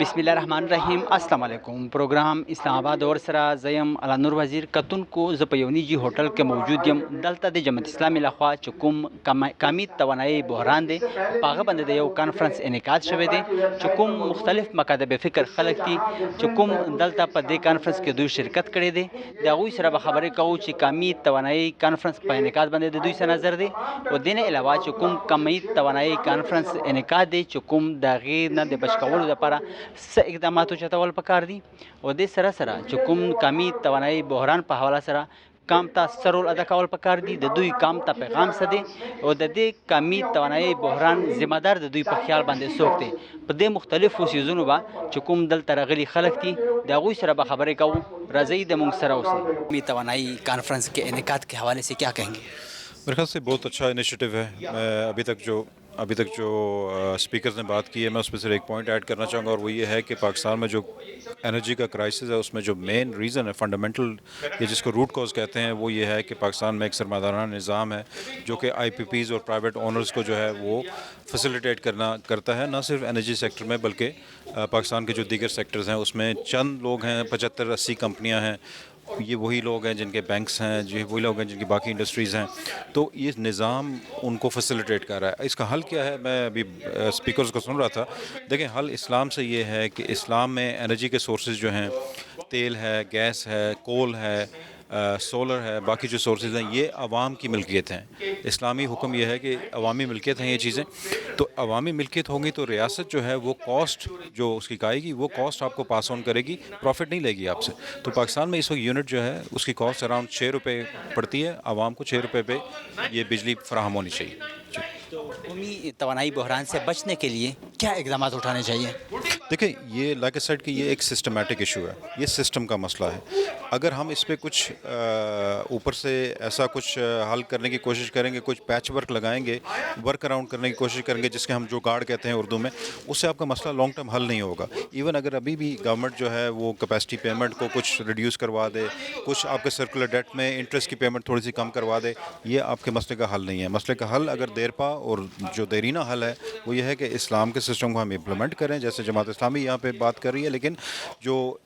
بسم الله الرحمن الرحیم. السلام علیکم. پروګرام اسلام آباد اور سره زیم علی نور وزیر کتونکو ز په یو نيجي هوټل کې موجود یم. دلته د جمعیت اسلامي لخوا چې کوم کمی توانایي بحران دی پاغه باندې د یو کانفرنس انعقاد شوی دی چې کوم مختلف مکاتب فکر خلک دي چې کوم دلته په دې کانفرنس کې دوی شرکت کړي دي د هغوی سره به خبرې کوو چې کمی توانایي کانفرنس په انعقاد باندې د دوی څه نظر دی او دین علاوه چې کوم کمی توانایي کانفرنس انعقاد دی چې کوم د هغې نه د بچ کولو لپاره څه اقداماتو چتول پکار دي او د سره سره چې کوم کمی توانایي بحران په حواله سره کام ته څه رول ادا کول پکار دي د دوی کام ته پیغام څه دی او د دې کمی توانایي بحران ذمہ دار د دوی په خیال باندې څوک دی په دې مختلفو سیزونو به چې کوم دلته راغلي خلک دي د هغوی سره به خبرې کوو. راځئ د موږ سره اوسئ. کمی توانائی کانفرنس کے انعقاد کے حوالے سے کیا کہیں گے؟ میرے خیال سے بہت اچھا انیشیٹو ہے. میں ابھی تک جو اسپیکرز نے بات کی ہے میں اس میں صرف ایک پوائنٹ ایڈ کرنا چاہوں گا اور وہ یہ ہے کہ پاکستان میں جو انرجی کا کرائسس ہے اس میں جو مین ریزن ہے فنڈامنٹل یا جس کو روٹ کوز کہتے ہیں وہ یہ ہے کہ پاکستان میں ایک سرمایہ نظام ہے جو کہ آئی پی پیز اور پرائیویٹ اونرز کو جو ہے وہ فیسیلیٹیٹ کرتا ہے نہ صرف انرجی سیکٹر میں بلکہ پاکستان کے جو دیگر سیکٹرز ہیں اس میں چند لوگ ہیں 75-80 کمپنیاں ہیں. یہ وہی لوگ ہیں جن کے بینکس ہیں وہی لوگ ہیں جن کی باقی انڈسٹریز ہیں. تو یہ نظام ان کو فیسیلیٹیٹ کر رہا ہے. اس کا حل کیا ہے؟ میں ابھی اسپیکرز کو سن رہا تھا. دیکھیں حل اسلام سے یہ ہے کہ اسلام میں انرجی کے سورسز جو ہیں تیل ہے, گیس ہے, کول ہے, سولر ہے, باقی جو سورسز ہیں یہ عوام کی ملکیت ہیں. اسلامی حکم یہ ہے کہ عوامی ملکیت ہیں یہ چیزیں. تو عوامی ملکیت ہوگی تو ریاست جو ہے وہ کاسٹ جو اس کی آئے گی وہ کاسٹ آپ کو پاس آن کرے گی, پروفٹ نہیں لے گی آپ سے. تو پاکستان میں اس وقت یونٹ جو ہے اس کی کاسٹ اراؤنڈ 6 روپے پڑتی ہے. عوام کو 6 روپے پہ یہ بجلی فراہم ہونی چاہیے. تو قومی توانائی بحران سے بچنے کے لیے کیا اقدامات اٹھانے چاہیے؟ دیکھیں یہ لائک اے سیڈ کہ یہ ایک سسٹمیٹک ایشو ہے, یہ سسٹم کا مسئلہ ہے. اگر ہم اس پہ کچھ اوپر سے ایسا کچھ حل کرنے کی کوشش کریں گے, کچھ پیچ ورک لگائیں گے, ورک اراؤنڈ کرنے کی کوشش کریں گے جس کے ہم جو گارڈ کہتے ہیں اردو میں, اس سے آپ کا مسئلہ لانگ ٹرم حل نہیں ہوگا. ایون اگر ابھی بھی گورنمنٹ جو ہے وہ کیپیسٹی پیمنٹ کو کچھ ریڈیوس کروا دے, کچھ آپ کے سرکولر ڈیٹ میں انٹرسٹ کی پیمنٹ تھوڑی سی کم کروا دے, یہ آپ کے مسئلے کا حل نہیں ہے. مسئلے کا حل اگر دیرپا اور جو دیرینہ حل ہے وہ یہ ہے کہ اسلام کے سسٹم کو ہم امپلیمنٹ کریں جیسے جماعت اسلامی یہاں پہ بات کر رہی ہے. لیکن جو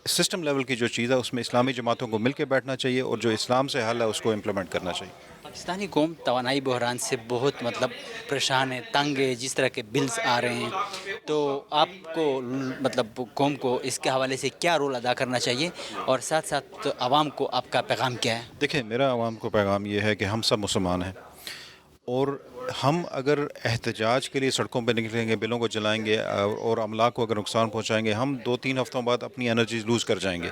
سسٹم لیول کی جو چیز ہے اس میں اسلامی جماعتوں کو مل کے بیٹھنا چاہیے اور جو اسلام سے حل ہے اس کو امپلیمنٹ کرنا چاہیے. پاکستانی قوم توانائی بحران سے بہت پریشان ہے, تنگ ہے, جس طرح کے بلز آ رہے ہیں. تو آپ کو قوم کو اس کے حوالے سے کیا رول ادا کرنا چاہیے اور ساتھ ساتھ عوام کو آپ کا پیغام کیا ہے؟ دیکھیں میرا عوام کو پیغام یہ ہے کہ ہم سب مسلمان ہیں اور ہم اگر احتجاج کے لیے سڑکوں پہ نکلیں گے, بلوں کو جلائیں گے اور املاک کو اگر نقصان پہنچائیں گے, ہم 2-3 ہفتوں بعد اپنی انرجی لوز کر جائیں گے.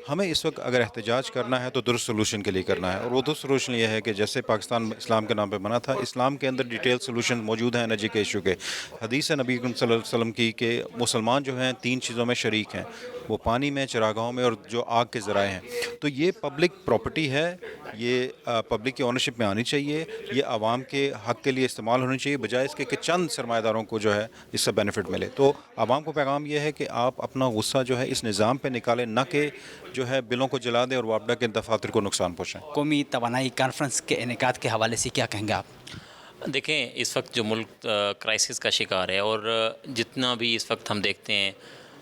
ہمیں اس وقت اگر احتجاج کرنا ہے تو درست سلوشن کے لیے کرنا ہے, اور وہ درست سلوشن یہ ہے کہ جیسے پاکستان اسلام کے نام پہ بنا تھا, اسلام کے اندر ڈیٹیل سلوشن موجود ہیں انرجی کے ایشو کے. حدیث ہے نبی صلی اللہ علیہ وسلم کی کہ مسلمان جو ہیں 3 چیزوں میں شریک ہیں, وہ پانی میں, چراگاہوں میں اور جو آگ کے ذرائع ہیں. تو یہ پبلک پراپرٹی ہے, یہ پبلک کی اونرشپ میں آنی چاہیے, یہ عوام کے حق کے لیے استعمال ہونی چاہیے بجائے اس کے کہ چند سرمایہ داروں کو جو ہے اس سے بینیفٹ ملے. تو عوام کو پیغام یہ ہے کہ آپ اپنا غصہ جو ہے اس نظام پہ نکالیں, نہ کہ جو ہے بلوں کو جلا دیں اور واپڈا کے دفاتر کو نقصان پہنچائیں. قومی توانائی کانفرنس کے انعقاد کے حوالے سے کیا کہیں گے آپ؟ دیکھیں اس وقت جو ملک کرائسس کا شکار ہے اور جتنا بھی اس وقت ہم دیکھتے ہیں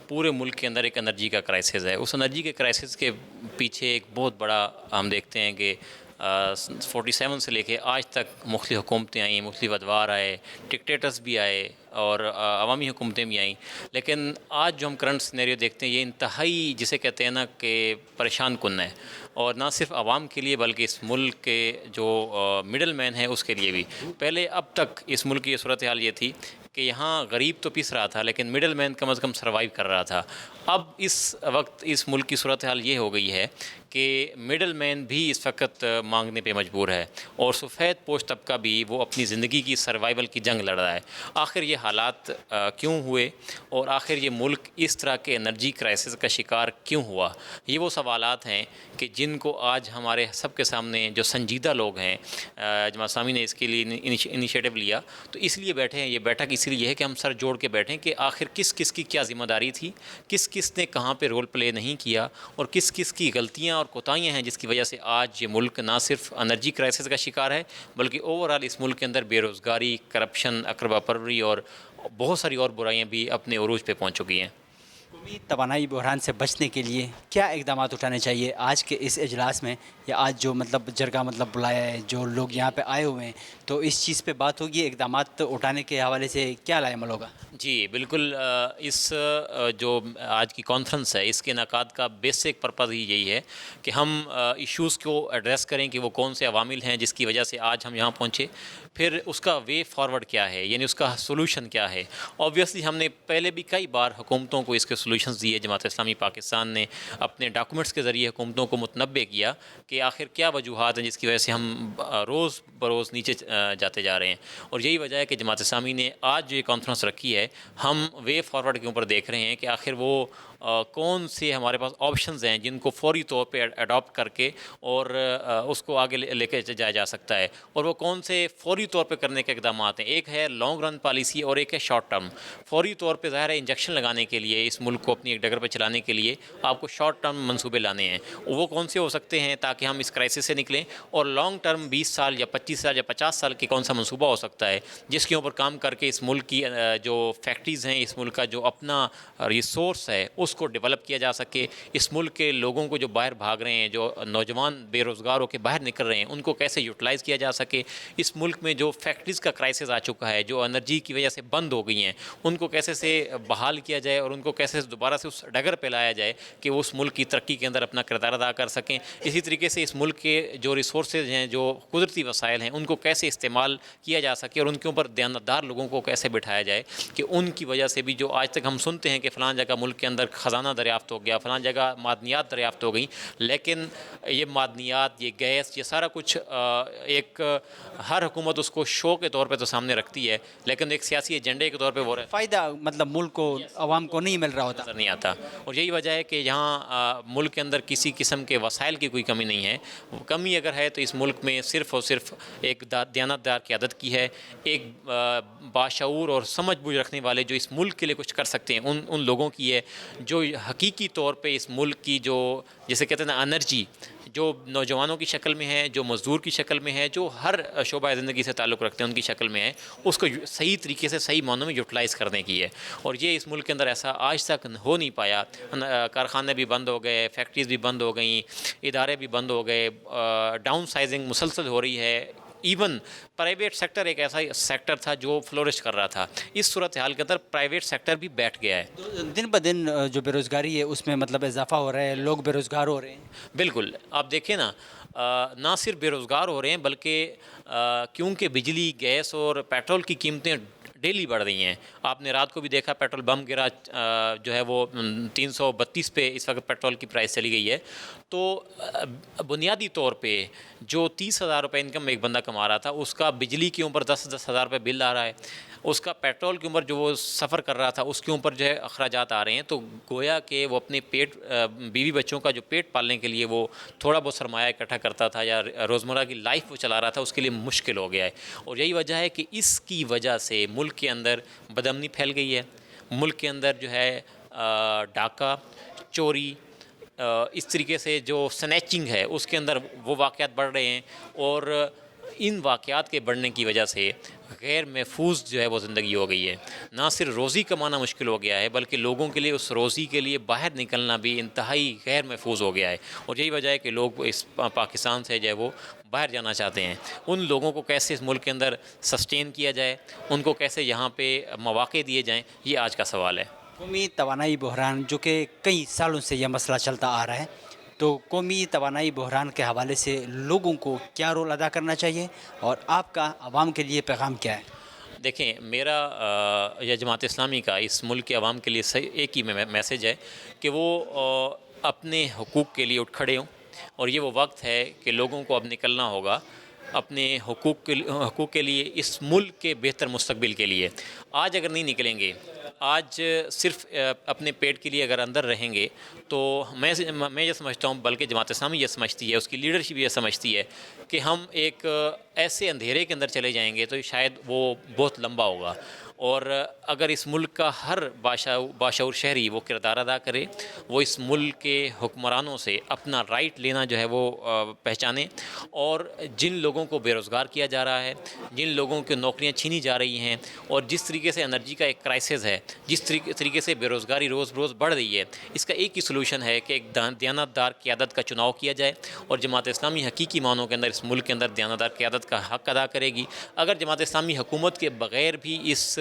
پورے ملک کے اندر ایک انرجی کا کرائسس ہے. اس انرجی کے کرائسس کے پیچھے ایک بہت بڑا ہم دیکھتے ہیں کہ 47 سے لے کے آج تک مختلف حکومتیں آئیں, مختلف ادوار آئے, ڈکٹیٹرز بھی آئے اور عوامی حکومتیں بھی آئیں. لیکن آج جو ہم کرنٹ سینیریو دیکھتے ہیں یہ انتہائی جسے کہتے ہیں نا کہ پریشان کن ہے, اور نہ صرف عوام کے لیے بلکہ اس ملک کے جو مڈل مین ہے اس کے لیے بھی. پہلے اب تک اس ملک کی یہ صورتحال یہ تھی کہ یہاں غریب تو پیس رہا تھا لیکن مڈل مین کم از کم سروائیو کر رہا تھا. اب اس وقت اس ملک کی صورتحال یہ ہو گئی ہے کہ مڈل مین بھی اس وقت مانگنے پہ مجبور ہے اور سفید پوش طبقہ بھی وہ اپنی زندگی کی سروائیول کی جنگ لڑ رہا ہے. آخر یہ حالات کیوں ہوئے اور آخر یہ ملک اس طرح کے انرجی کرائسس کا شکار کیوں ہوا؟ یہ وہ سوالات ہیں کہ جن کو آج ہمارے سب کے سامنے جو سنجیدہ لوگ ہیں, جماعت اسلامی نے اس کے لیے انیشیٹو لیا تو اس لیے بیٹھے ہیں. یہ بیٹھک اس لیے ہے کہ ہم سر جوڑ کے بیٹھیں کہ آخر کس کس کی کیا ذمہ داری تھی, کس کس نے کہاں پہ رول پلے نہیں کیا اور کس کس کی غلطیاں اور کوتاہیاں ہیں جس کی وجہ سے آج یہ ملک نہ صرف انرجی کرائسس کا شکار ہے بلکہ اوور آل اس ملک کے اندر بے روزگاری, کرپشن, اقربا پروری اور بہت ساری اور برائیاں بھی اپنے عروج پہ پہنچ چکی ہیں. قومی توانائی بحران سے بچنے کے لیے کیا اقدامات اٹھانے چاہیے آج کے اس اجلاس میں، یا آج جو مطلب جرگہ مطلب بلایا ہے، جو لوگ یہاں پہ آئے ہوئے ہیں، تو اس چیز پہ بات ہوگی، اقدامات اٹھانے کے حوالے سے کیا رائے عمل ہوگا؟ جی بالکل، اس جو آج کی کانفرنس ہے اس کے انعقاد کا بیسک پرپز ہی یہی ہے کہ ہم ایشوز کو ایڈریس کریں کہ وہ کون سے عوامل ہیں جس کی وجہ سے آج ہم یہاں پہنچے، پھر اس کا وے فارورڈ کیا ہے، یعنی اس کا سولوشن کیا ہے۔ آبویسلی ہم نے پہلے بھی کئی بار حکومتوں کو اس کے سولوشنز دیے، جماعت اسلامی پاکستان نے اپنے ڈاکومنٹس کے ذریعے حکومتوں کو متنبع کیا کہ آخر کیا وجوہات ہیں جس کی وجہ سے ہم روز بروز نیچے جاتے جا رہے ہیں، اور یہی وجہ ہے کہ جماعت اسلامی نے آج جو یہ کانفرنس رکھی ہے، ہم وے فارورڈ کے اوپر دیکھ رہے ہیں کہ آخر وہ کون سے ہمارے پاس آپشنز ہیں جن کو فوری طور پہ اڈاپٹ کر کے اور اس کو آگے لے کے جایا جا سکتا ہے، اور وہ کون سے فوری طور پہ کرنے کے اقدامات ہیں۔ ایک ہے لانگ رن پالیسی اور ایک ہے شارٹ ٹرم۔ فوری طور پہ ظاہر ہے انجیکشن لگانے کے لیے، اس ملک کو اپنی ایک ڈگر پہ چلانے کے لیے آپ کو شارٹ ٹرم منصوبے لانے ہیں، وہ کون سے ہو سکتے ہیں تاکہ ہم اس کرائسس سے نکلیں، اور لانگ ٹرم 20 سال یا 25 سال یا 50 سال کی کون سا منصوبہ ہو سکتا ہے جس کے اوپر کام کر کے اس ملک کی جو فیکٹریز ہیں، اس ملک کا جو اپنا ریسورس ہے اس کو ڈیولپ کیا جا سکے، اس ملک کے لوگوں کو جو باہر بھاگ رہے ہیں، جو نوجوان بے روزگار ہو کے باہر نکل رہے ہیں، ان کو کیسے یوٹیلائز کیا جا سکے، اس ملک میں جو فیکٹریز کا کرائسس آ چکا ہے، جو انرجی کی وجہ سے بند ہو گئی ہیں، ان کو کیسے سے بحال کیا جائے اور ان کو کیسے دوبارہ سے اس ڈگر پہ لایا جائے کہ وہ اس ملک کی ترقی کے اندر اپنا کردار ادا کر سکیں۔ اسی طریقے سے اس ملک کے جو ریسورسز ہیں، جو قدرتی وسائل ہیں، ان کو کیسے استعمال کیا جا سکے اور ان کے اوپر دیانتدار لوگوں کو کیسے بٹھایا جائے کہ ان کی وجہ سے بھی جو آج تک ہم سنتے ہیں کہ فلاں جگہ ملک کے اندر خزانہ دریافت ہو گیا، فلاں جگہ معدنیات دریافت ہو گئیں، لیکن یہ معدنیات، یہ گیس، یہ سارا کچھ ایک ہر حکومت اس کو شو کے طور پہ تو سامنے رکھتی ہے، لیکن ایک سیاسی ایجنڈے کے طور پہ وہ فائدہ مطلب ملک کو، عوام کو نہیں مل رہا ہوتا۔ نظر نہیں آتا، اور یہی وجہ ہے کہ یہاں ملک کے اندر کسی قسم کے وسائل کی کوئی کمی نہیں ہے۔ کمی اگر ہے تو اس ملک میں صرف اور صرف ایک دیانتدار قیادت کی ہے، ایک باشعور اور سمجھ بوجھ رکھنے والے جو اس ملک کے لیے کچھ کر سکتے ہیں ان لوگوں کی ہے، جو حقیقی طور پہ اس ملک کی جو جسے کہتے ہیں نا انرجی، جو نوجوانوں کی شکل میں ہے، جو مزدور کی شکل میں ہے، جو ہر شعبہ زندگی سے تعلق رکھتے ہیں ان کی شکل میں ہے، اس کو صحیح طریقے سے صحیح معنوں میں یوٹیلائز کرنے کی ہے، اور یہ اس ملک کے اندر ایسا آج تک ہو نہیں پایا۔ کارخانے بھی بند ہو گئے، فیکٹریز بھی بند ہو گئیں، ادارے بھی بند ہو گئے، ڈاؤن سائزنگ مسلسل ہو رہی ہے، ایون پرائیویٹ سیکٹر ایک ایسا سیکٹر تھا جو فلورش کر رہا تھا، اس صورتحال کے اندر پرائیویٹ سیکٹر بھی بیٹھ گیا ہے۔ دن بہ دن جو بے روزگاری ہے اس میں مطلب اضافہ ہو رہا ہے، لوگ بے روزگار ہو رہے ہیں۔ بالکل، آپ دیکھیں نا، نہ صرف بے روزگار ہو رہے ہیں بلکہ کیونکہ بجلی، گیس اور پیٹرول کی قیمتیں ڈیلی بڑھ رہی ہیں۔ آپ نے رات کو بھی دیکھا پیٹرول بم گرا، جو ہے وہ 332 پہ اس وقت پیٹرول کی پرائس چلی گئی ہے۔ تو بنیادی طور پہ جو 30,000 روپے انکم ایک بندہ کما رہا تھا، اس کا بجلی کے اوپر 10,000 روپے بل آ رہا ہے، اس کا پیٹرول کے اوپر جو وہ سفر کر رہا تھا اس کے اوپر جو ہے اخراجات آ رہے ہیں، تو گویا کہ وہ اپنے پیٹ، بیوی بچوں کا جو پیٹ پالنے کے لیے وہ تھوڑا بہت سرمایہ اکٹھا کرتا تھا یا روزمرہ کی لائف وہ چلا رہا تھا، اس کے لیے مشکل ہو گیا ہے، اور یہی وجہ ہے کہ اس کی وجہ سے ملک کے اندر بدامنی پھیل گئی ہے، ملک کے اندر جو ہے ڈاکہ، چوری، اس طریقے سے جو سنیچنگ ہے اس کے اندر وہ واقعات بڑھ رہے ہیں، اور ان واقعات کے بڑھنے کی وجہ سے غیر محفوظ جو ہے وہ زندگی ہو گئی ہے۔ نہ صرف روزی کمانا مشکل ہو گیا ہے بلکہ لوگوں کے لیے اس روزی کے لیے باہر نکلنا بھی انتہائی غیر محفوظ ہو گیا ہے، اور یہی وجہ ہے کہ لوگ اس پاکستان سے جو ہے وہ باہر جانا چاہتے ہیں۔ ان لوگوں کو کیسے اس ملک کے اندر سسٹین کیا جائے، ان کو کیسے یہاں پہ مواقع دیے جائیں، یہ آج کا سوال ہے۔ قومی توانائی بحران، جو کہ کئی سالوں سے یہ مسئلہ چلتا آ رہا ہے، تو قومی توانائی بحران کے حوالے سے لوگوں کو کیا رول ادا کرنا چاہیے، اور آپ کا عوام کے لیے پیغام کیا ہے؟ دیکھیں، میرا یا جماعت اسلامی کا اس ملک کے عوام کے لیے ایک ہی میسج ہے کہ وہ اپنے حقوق کے لیے اٹھ کھڑے ہوں، اور یہ وہ وقت ہے کہ لوگوں کو اب نکلنا ہوگا اپنے حقوق کے لیے، اس ملک کے بہتر مستقبل کے لیے۔ آج اگر نہیں نکلیں گے، آج صرف اپنے پیٹ کے لیے اگر اندر رہیں گے، تو میں یہ سمجھتا ہوں، بلکہ جماعت اسلامی یہ سمجھتی ہے، اس کی لیڈرشپ یہ سمجھتی ہے کہ ہم ایک ایسے اندھیرے کے اندر چلے جائیں گے تو شاید وہ بہت لمبا ہوگا، اور اگر اس ملک کا ہر باشعور شہری وہ کردار ادا کرے، وہ اس ملک کے حکمرانوں سے اپنا رائٹ لینا جو ہے وہ پہچانے، اور جن لوگوں کو بے روزگار کیا جا رہا ہے، جن لوگوں کی نوکریاں چھینی جا رہی ہیں، اور جس طریقے سے انرجی کا ایک کرائسس ہے، جس طریقے سے بے روزگاری روز بروز بڑھ رہی ہے، اس کا ایک ہی سلوشن ہے کہ ایک دیانتدار قیادت کا چناؤ کیا جائے، اور جماعت اسلامی حقیقی معنوں کے اندر اس ملک کے اندر دیانتدار قیادت کا حق ادا کرے گی۔ اگر جماعت اسلامی حکومت کے بغیر بھی اس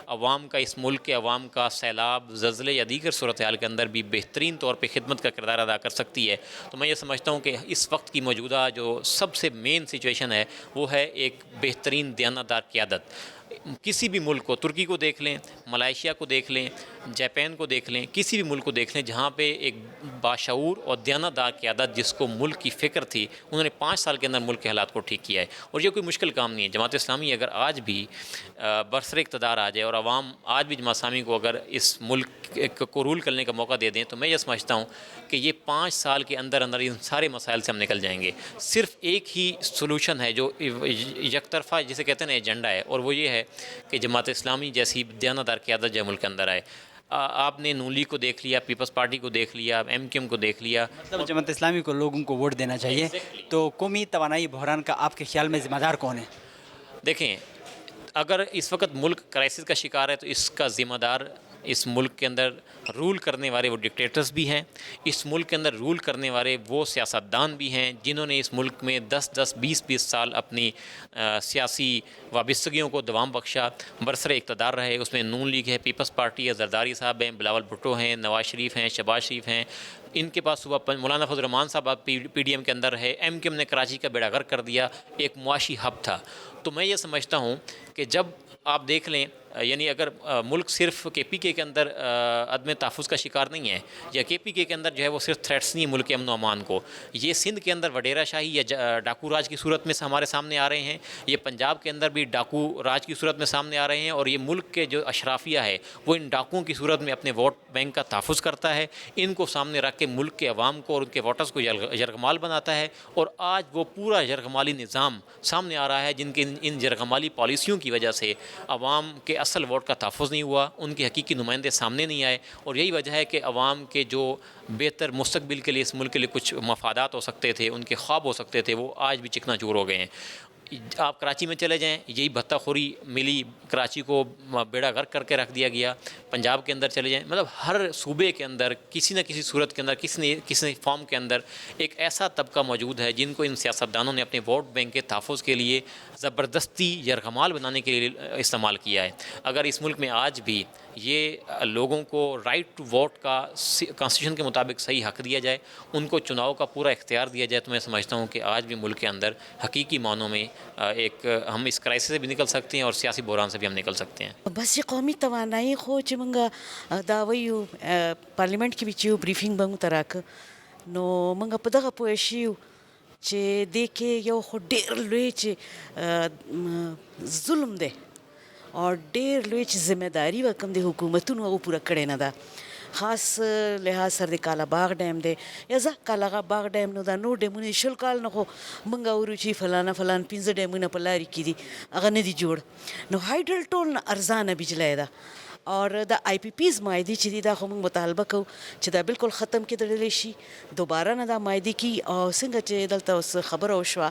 عوام کا، اس ملک کے عوام کا سیلاب، زلزلے یا دیگر صورتحال کے اندر بھی بہترین طور پہ خدمت کا کردار ادا کر سکتی ہے، تو میں یہ سمجھتا ہوں کہ اس وقت کی موجودہ جو سب سے مین سچویشن ہے وہ ہے ایک بہترین دیانتدار قیادت۔ کسی بھی ملک کو، ترکی کو دیکھ لیں، ملائیشیا کو دیکھ لیں، جاپان کو دیکھ لیں، کسی بھی ملک کو دیکھ لیں جہاں پہ ایک باشعور اور دیانتدار قیادت جس کو ملک کی فکر تھی، انہوں نے 5 سال کے اندر ملک کے حالات کو ٹھیک کیا ہے، اور یہ کوئی مشکل کام نہیں ہے۔ جماعت اسلامی اگر آج بھی برسر اقتدار آ جائے اور عوام آج بھی جماعت اسلامی کو اگر اس ملک کو رول کرنے کا موقع دے دیں، تو میں یہ سمجھتا ہوں کہ یہ 5 سال کے اندر اندر ان سارے مسائل سے ہم نکل جائیں گے۔ صرف ایک ہی سلوشن ہے جو یک طرفہ جسے کہتے ہیں ایجنڈا ہے، اور وہ یہ ہے کہ جماعت اسلامی جیسی دیانتدار قیادت جو ملک کے اندر آئے۔ آپ نے نون لیگ کو دیکھ لیا، پیپلز پارٹی کو دیکھ لیا، ایم کیو ایم کو دیکھ لیا۔ مطلب جماعت اسلامی کو لوگوں کو ووٹ دینا چاہیے۔ تو قومی توانائی بحران کا آپ کے خیال میں ذمہ دار کون ہے؟ دیکھیں، اگر اس وقت ملک کرائسس کا شکار ہے تو اس کا ذمہ دار اس ملک کے اندر رول کرنے والے وہ ڈکٹیٹرز بھی ہیں، اس ملک کے اندر رول کرنے والے وہ سیاستدان بھی ہیں جنہوں نے اس ملک میں 10-20 سال اپنی سیاسی وابستگیوں کو دوام بخشا، برسر اقتدار رہے۔ اس میں نون لیگ ہے، پیپلز پارٹی ہے، زرداری صاحب ہیں، بلاول بھٹو ہیں، نواز شریف ہیں، شہباز شریف ہیں، ان کے پاس صبح مولانا فضل الرحمان صاحب پی ڈی ایم کے اندر رہے، ایم کیو ایم نے کراچی کا بیڑا غرق کر دیا، ایک معاشی ہب تھا۔ تو میں یہ سمجھتا ہوں کہ جب آپ دیکھ لیں، یعنی اگر ملک صرف کے پی کے اندر عدم تحفظ کا شکار نہیں ہے، یا کے پی کے اندر جو ہے وہ صرف تھریٹس نہیں ملک کے امن و امان کو، یہ سندھ کے اندر وڈیرا شاہی یا ڈاکو راج کی صورت میں ہمارے سامنے آ رہے ہیں، یہ پنجاب کے اندر بھی ڈاکو راج کی صورت میں سامنے آ رہے ہیں، اور یہ ملک کے جو اشرافیہ ہے وہ ان ڈاکوؤں کی صورت میں اپنے ووٹ بینک کا تحفظ کرتا ہے، ان کو سامنے رکھ کے ملک کے عوام کو اور ان کے ووٹرز کو یرغمال بناتا ہے، اور آج وہ پورا یرغمالی نظام سامنے آ رہا ہے جن کے ان یرغمالی پالیسیوں کی وجہ سے عوام کے اصل ووٹ کا تحفظ نہیں ہوا، ان کے حقیقی نمائندے سامنے نہیں آئے، اور یہی وجہ ہے کہ عوام کے جو بہتر مستقبل کے لیے اس ملک کے لیے کچھ مفادات ہو سکتے تھے، ان کے خواب ہو سکتے تھے، وہ آج بھی چکنا چور ہو گئے ہیں۔ آپ کراچی میں چلے جائیں، یہی بھتہ خوری ملی، کراچی کو بیڑا غرق کر کے رکھ دیا گیا، پنجاب کے اندر چلے جائیں، مطلب ہر صوبے کے اندر کسی نہ کسی صورت کے اندر کسی فارم کے اندر ایک ایسا طبقہ موجود ہے جن کو ان سیاستدانوں نے اپنے ووٹ بینک کے تحفظ کے لیے زبردستی یرغمال بنانے کے لیے استعمال کیا ہے۔ اگر اس ملک میں آج بھی یہ لوگوں کو رائٹ ٹو ووٹ کا کانسٹیٹیوشن کے مطابق صحیح حق دیا جائے، ان کو چناؤ کا پورا اختیار دیا جائے، تو میں سمجھتا ہوں کہ آج بھی ملک کے اندر حقیقی معنوں میں ایک ہم اس کرائسس سے بھی نکل سکتے ہیں اور سیاسی بحران سے بھی ہم نکل سکتے ہیں۔ بس یہ قومی توانائی خو چې موږ دا وایو پارلیمنٹ کې چې یو بریفینګ به موږ ته راکړه، نو موږ په دغه پوه شوي چې دې کې یو خو ډېر لوی چې ظلم دی اور ډېر لوی چې ذمہداري به کوم د حکومتونو هغه پوره کړې نه ده، خاص لحاظ سره د کالا باغ ډیم دی یا زه کالا باغ ډیم نو دا نور ډیمونه 20 کال نه خو موږ اورو چې فلانه 15 ډیمونه په لارې کې دي، هغه نه دي جوړ، نو هایډل ټول نه ارزانه بجلی ده، اور دا آئی پی پیز معاهدې چې دي دا خو موږ مطالبه کوو چې دا بالکل ختم کېدلی شي، دوباره نه دا معاهدې کی، او څنګه چې دلته اوس خبره وشوه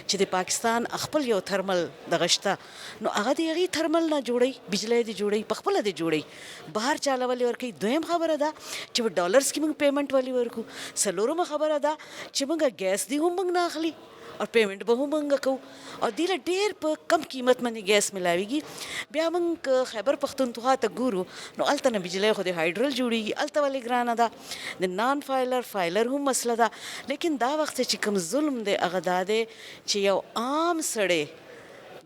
چې د پاکستان خپل یو تھرمل دغه شته، نو هغه د هغې تھرمل نه جوړوي، بجلی دې جوړوي، په خپله دې جوړوي، بهر چاله ولې ورکوي؟ دویم خبره ده چې په ډالرز کې موږ پیمنټ ولې ورکو؟ څلورمه خبره ده چې موږ ګیس دی هم موږ نه اخلي اور پیمنٹ به هم موږ کوو، او دې له ډېر په کم قیمت باندې ګیس ملاویږي. بیا موږ خیبر پښتونخوا ته ګورو نو هلته نه بجلی خو د هایډرل جوړیږي، هلته ولې ګرانه ده، د نان فایلر هم مسله ده، لیکن دا وخت چې کوم ظلم دی هغه دا دی چې یو عام سړی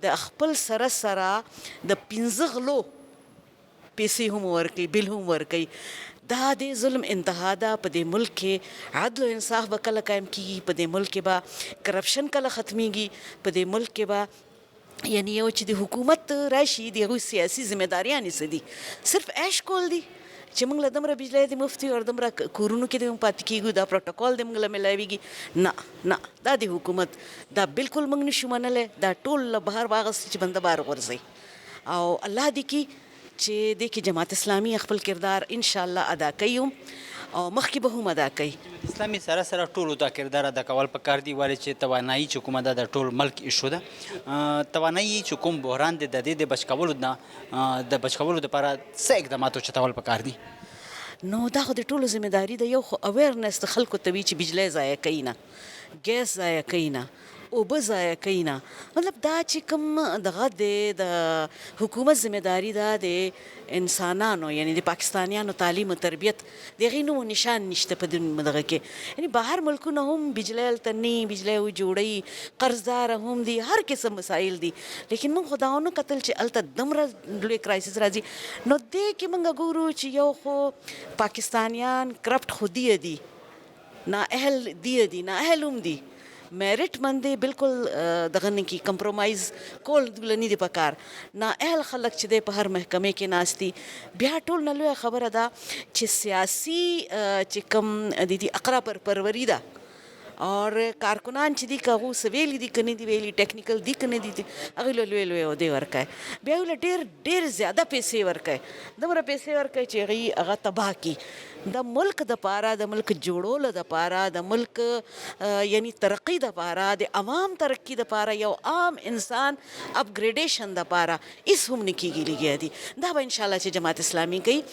د خپل سره سره د 15 غلو پیسې هم ورکوي، بل هم ورکوي. دا د ظلم انتها ده. په دې ملک کې عدل او انصاف به کله قایم کیږي، په دې ملک کې به کرپشن کله ختمیږي، په دې ملک کې به یعنی یو چې د حکومت راشي د هغوی سیاسي ذمہداریانې څه دي؟ صرف عیش کول دي چې موږ له دومره بجلی د مفتي او دومره کورونو کې د موږ پاتې کېږو، دا پروټوکول د موږ له میلاویږي. نه دا د حکومت دا بالکل موږ نشو منلی، دا ټول له بهر واغستې چې بنده بار غورځوي، او الله دې کی چې دې کې جماعت اسلامي خپل کردار ان شاء الله ادا کوي او مخکې به هم ادا کوي. اسلامي سره سره ټولو ته کردار ادا کول پکار دي ولې چې توانایي چې کومه ده د ټول ملک ایشو ده. توانایي چې کوم بحران دی د دې د بچ کولو نه د بچ کولو دپاره څه اقدامات چتول پکار دي؟ نو دا خو د ټولو ذمہ داری ده. یو خو اویرنس د خلکو ته وي چې بجلی ضایع کوي نه، ګیس ضایع کوي نه، اوبه ضایع کوي نه. مطلب دا چې کوم دغه د حکومت ذمہ داری ده د انسانانو یعنی د پاکستانیانو تعلیم او تربیت د هغې نوم و نشان نشته په دغه کې. یعنی بهر ملکونه هم بجلی هلته نی، بجلی جوړوي، قرضداره هم دي، هر قسم مسایل دي. لیکن موږ خو دا ونه کتل چې هلته دومره لوی کرایسس راځي. نو دې کې موږ ګورو چې یو خو پاکستانیان کرپټ خو دي نااهل دي نااهل هم دي، میرٹ باندې بالکل دغه نه کی کمپرومایز کول دلنی دی پکار. نااهل خلک چې د په هر محکمې کې ناشتي. بیا ټول نه لوی خبره ده چې سیاسي چې کم د دې اقرا پروری ده اور کارکنان چې دي که سویلی دي که نه دي ویلي، ټیکنیکل دي که نه دي، هغوی له لوی لوی عهدې ورکوي. بیا یې له ډېر زیاده پیسې ورکوي، دومره پیسې ورکوي چې هغوی هغه تباه کړي. د ملک دپاره، د ملک جوړولو دپاره، د ملک یعنی ترقی دپاره، د عوام ترقی دپاره، یو عام انسان اپګریډیشن دپاره هېڅ هم نه کېږي لګیا دي. دا به انشاءالله چې جماعت اسلامي کوي،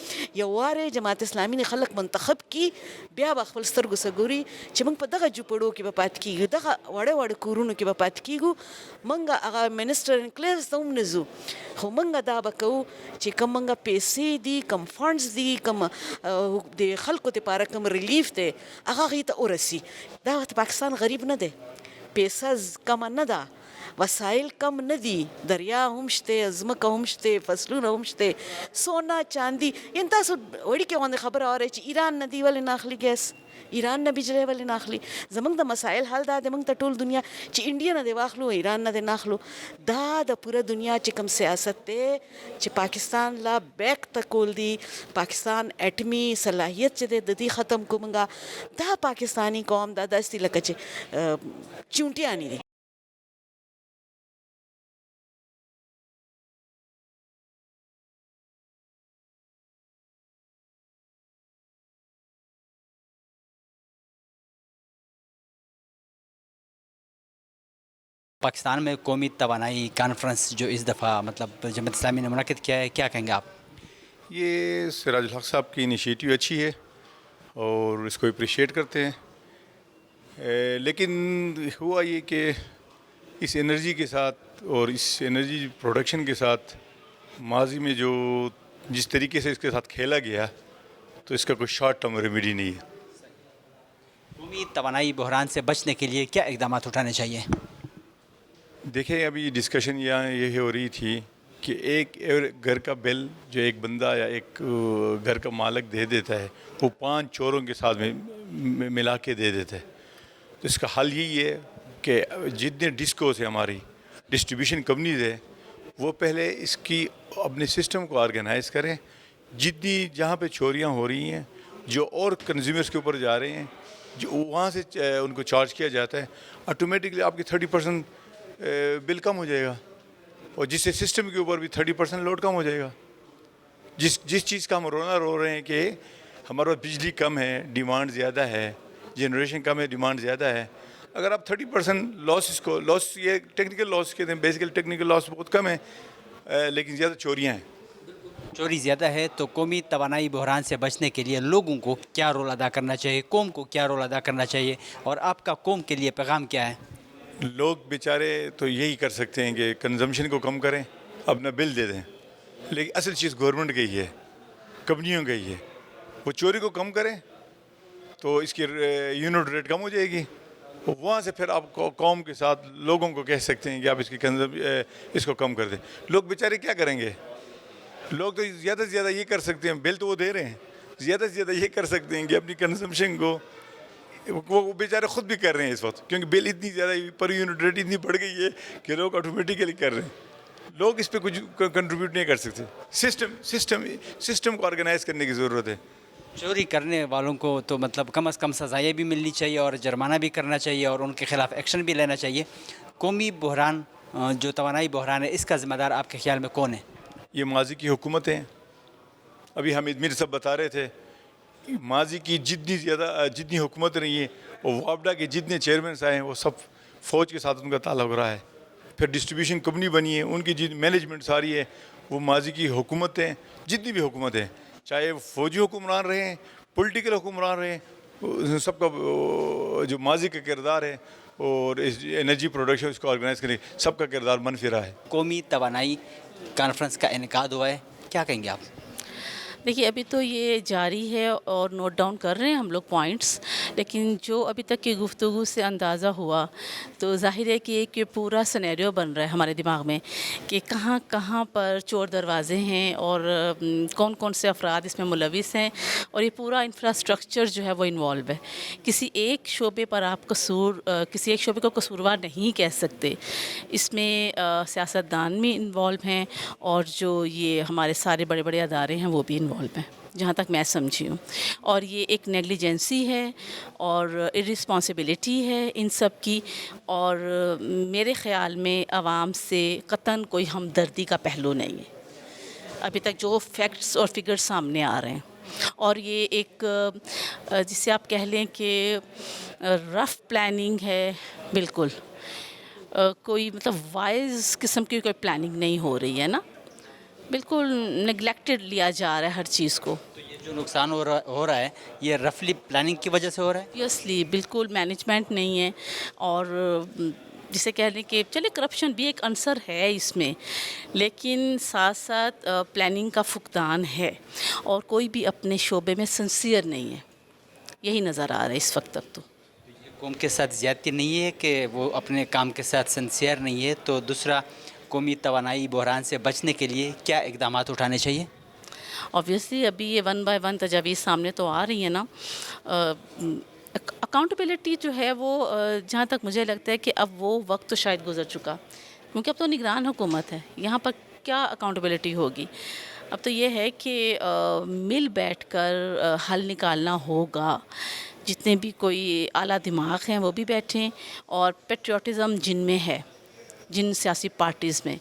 یو وارې جماعت اسلامي نه خلک منتخب کړي، بیا به خپل سترګو سه ګوري چې موږ په دغه جوپړو کې به پاتې کېږو، دغه وړه وړه کورونو کې به پاتې کېږو. موږ هغه منسټر انکلیوز ته هم نه ځو، خو موږ دا به کوو چې کوم موږ پیسې دي، کوم فنډز دي، کوم د خلکو دپاره کوم ریلیف دی، هغه هغې ته ورسي. دا وخت پاکستان غریب نه دی، پیسه کمه نه ده، وسایل کم نه دي، دریا هم شته، ځمکه هم شته، فصلونه هم شته، سونا چاندي. یعنې تاسو وړیکې غوندې خبره اورئ چې ایران نه دی ولې نه اخلي ګیس، ایران نه بجلی ولې نه اخلي. زموږ د مسایل حل دا دی، موږ ته ټول دنیا چې انډیا نه دی واخلو، ایران نه دی نه اخلو. دا د پوره دنیا چې کوم سیاست دی چې پاکستان لا بیک ته کول دي، پاکستان اټمي صلاحیت چې دی د دې ختم کو موږ، دا پاکستانی قوم دا داسې لکه چې چونټیانې دي. پاکستان میں قومی توانائی کانفرنس جو اس دفعہ مطلب جماعت اسلامی نے منعقد کیا ہے، کیا کہیں گے آپ؟ یہ سراج الحق صاحب کی انیشیٹو اچھی ہے اور اس کو اپریشیٹ کرتے ہیں، لیکن ہوا یہ کہ اس انرجی کے ساتھ اور اس انرجی پروڈکشن کے ساتھ ماضی میں جو جس طریقے سے اس کے ساتھ کھیلا گیا تو اس کا کوئی شارٹ ٹرم ریمیڈی نہیں ہے. قومی توانائی بحران سے بچنے کے لیے کیا اقدامات اٹھانے چاہیے؟ دیکھیں ابھی ڈسکشن یہاں یہ ہو رہی تھی کہ ایک گھر کا بل جو ایک بندہ یا ایک گھر کا مالک دے دیتا ہے وہ 5 چوروں کے ساتھ ملا کے دے دیتا ہے. تو اس کا حل یہی ہے کہ جتنے ڈسکوز ہیں ہماری ڈسٹریبیوشن کمپنیز ہے وہ پہلے اس کی اپنے سسٹم کو آرگنائز کریں. جتنی جہاں پہ چوریاں ہو رہی ہیں جو اور کنزیومرز کے اوپر جا رہے ہیں جو وہاں سے ان کو چارج کیا جاتا ہے، آٹومیٹکلی آپ کی 30% بل کم ہو جائے گا اور جس سے سسٹم کے اوپر بھی 30% لوڈ کم ہو جائے گا. جس چیز کا ہم رو رہے ہیں کہ ہمارے پاس بجلی کم ہے، ڈیمانڈ زیادہ ہے، جنریشن کم ہے، ڈیمانڈ زیادہ ہے. اگر آپ 30% لاس یہ ٹیکنیکل لاس کہتے ہیں، بیسیکل ٹیکنیکل لاس بہت کم ہے لیکن زیادہ چوریاں ہیں. چوری زیادہ ہے تو قومی توانائی بحران سے بچنے کے لیے لوگوں کو کیا رول ادا کرنا چاہیے، قوم کو کیا رول ادا کرنا چاہیے، اور آپ کا قوم کے لیے پیغام کیا ہے؟ لوگ بیچارے تو یہی کر سکتے ہیں کہ کنزمپشن کو کم کریں، اپنا بل دے دیں، لیکن اصل چیز گورنمنٹ کی ہی ہے، کمپنیوں کی ہی ہے. وہ چوری کو کم کریں تو اس کی یونٹ ریٹ کم ہو جائے گی. وہاں سے پھر آپ قوم کے ساتھ لوگوں کو کہہ سکتے ہیں کہ آپ اس کو کم کر دیں. لوگ بیچارے کیا کریں گے؟ لوگ تو زیادہ سے زیادہ یہ کر سکتے ہیں، بل تو وہ دے رہے ہیں، زیادہ سے زیادہ یہ کر سکتے ہیں کہ اپنی کنزمپشن کو وہ بیچارے خود بھی کر رہے ہیں اس وقت، کیونکہ بل اتنی زیادہ پر یونٹ ریٹ اتنی بڑھ گئی ہے کہ لوگ آٹومیٹیکلی کر رہے ہیں. لوگ اس پہ کچھ کنٹریبیوٹ نہیں کر سکتے. سسٹم کو آرگنائز کرنے کی ضرورت ہے. چوری کرنے والوں کو تو مطلب کم از کم سزائیں بھی ملنی چاہیے اور جرمانہ بھی کرنا چاہیے اور ان کے خلاف ایکشن بھی لینا چاہیے. قومی بحران جو توانائی بحران ہے اس کا ذمہ دار آپ کے خیال میں کون ہے؟ یہ ماضی کی حکومتیں ہیں. ابھی حمید میر صاحب بتا رہے تھے ماضی کی جتنی حکومت رہی ہیں اور وابڈا کے جتنے چیئرمینس آئے ہیں وہ سب فوج کے ساتھ ان کا تعلق رہا ہے. پھر ڈسٹریبیوشن کمپنی بنی ہے, ان کی مینجمنٹ ساری ہے وہ ماضی کی حکومتیں, جتنی بھی حکومتیں, چاہے وہ فوجی حکمران رہے ہیں, پولیٹیکل حکمران رہے ہیں, سب کا جو ماضی کا کردار ہے اور انرجی پروڈکشن اس کو آرگنائز کرنے سب کا کردار منفی رہا ہے. قومی توانائی کانفرنس کا انعقاد ہوا ہے, کیا کہیں گے آپ؟ دیکھیے ابھی تو یہ جاری ہے اور نوٹ ڈاؤن کر رہے ہیں ہم لوگ پوائنٹس, لیکن جو ابھی تک کی گفتگو سے اندازہ ہوا تو ظاہر ہے کہ ایک پورا سینیریو بن رہا ہے ہمارے دماغ میں کہ کہاں کہاں پر چور دروازے ہیں اور کون کون سے افراد اس میں ملوث ہیں, اور یہ پورا انفراسٹرکچر جو ہے وہ انوالو ہے. کسی ایک شعبے پر آپ کسی ایک شعبے کو قصوروار نہیں کہہ سکتے, اس میں سیاستدان بھی انوالو ہیں اور جو یہ ہمارے سارے بڑے بڑے ادارے ہیں وہ بھی انوالو ہیں جہاں تک میں سمجھی ہوں. اور یہ ایک نیگلیجنسی ہے اور ارسپانسبلٹی ہے ان سب کی, اور میرے خیال میں عوام سے قطعاً کوئی ہمدردی کا پہلو نہیں ہے ابھی تک جو فیکٹس اور فگرز سامنے آ رہے ہیں. اور یہ ایک جسے آپ کہہ لیں کہ رف پلاننگ ہے, بالکل کوئی مطلب وائز قسم کی کوئی پلاننگ نہیں ہو رہی ہے نا, بالکل نگلیکٹڈ لیا جا رہا ہے ہر چیز کو. تو یہ جو نقصان ہو رہا ہے یہ رفلی پلاننگ کی وجہ سے ہو رہا ہے؟ یسلی بالکل مینجمنٹ نہیں ہے, اور جسے کہہ لیں کہ چلے کرپشن بھی ایک عنصر ہے اس میں, لیکن ساتھ ساتھ پلاننگ کا فقدان ہے اور کوئی بھی اپنے شعبے میں سنسیئر نہیں ہے, یہی نظر آ رہا ہے اس وقت تک. تو قوم کے ساتھ زیادتی نہیں ہے کہ وہ اپنے کام کے ساتھ سنسیئر نہیں ہے, تو دوسرا قومی توانائی بحران سے بچنے کے لیے کیا اقدامات اٹھانے چاہیے؟ آبویسلی ابھی یہ 1 بائی 1 تجاویز سامنے تو آ رہی ہیں نا. اکاؤنٹیبلٹی جو ہے وہ جہاں تک مجھے لگتا ہے کہ اب وہ وقت تو شاید گزر چکا, کیونکہ اب تو نگران حکومت ہے, یہاں پر کیا اکاؤنٹیبلٹی ہوگی. اب تو یہ ہے کہ مل بیٹھ کر حل نکالنا ہوگا. جتنے بھی کوئی اعلیٰ دماغ ہیں وہ بھی بیٹھیں, اور پیٹریوٹزم جن میں ہے, جن سیاسی پارٹیز میں.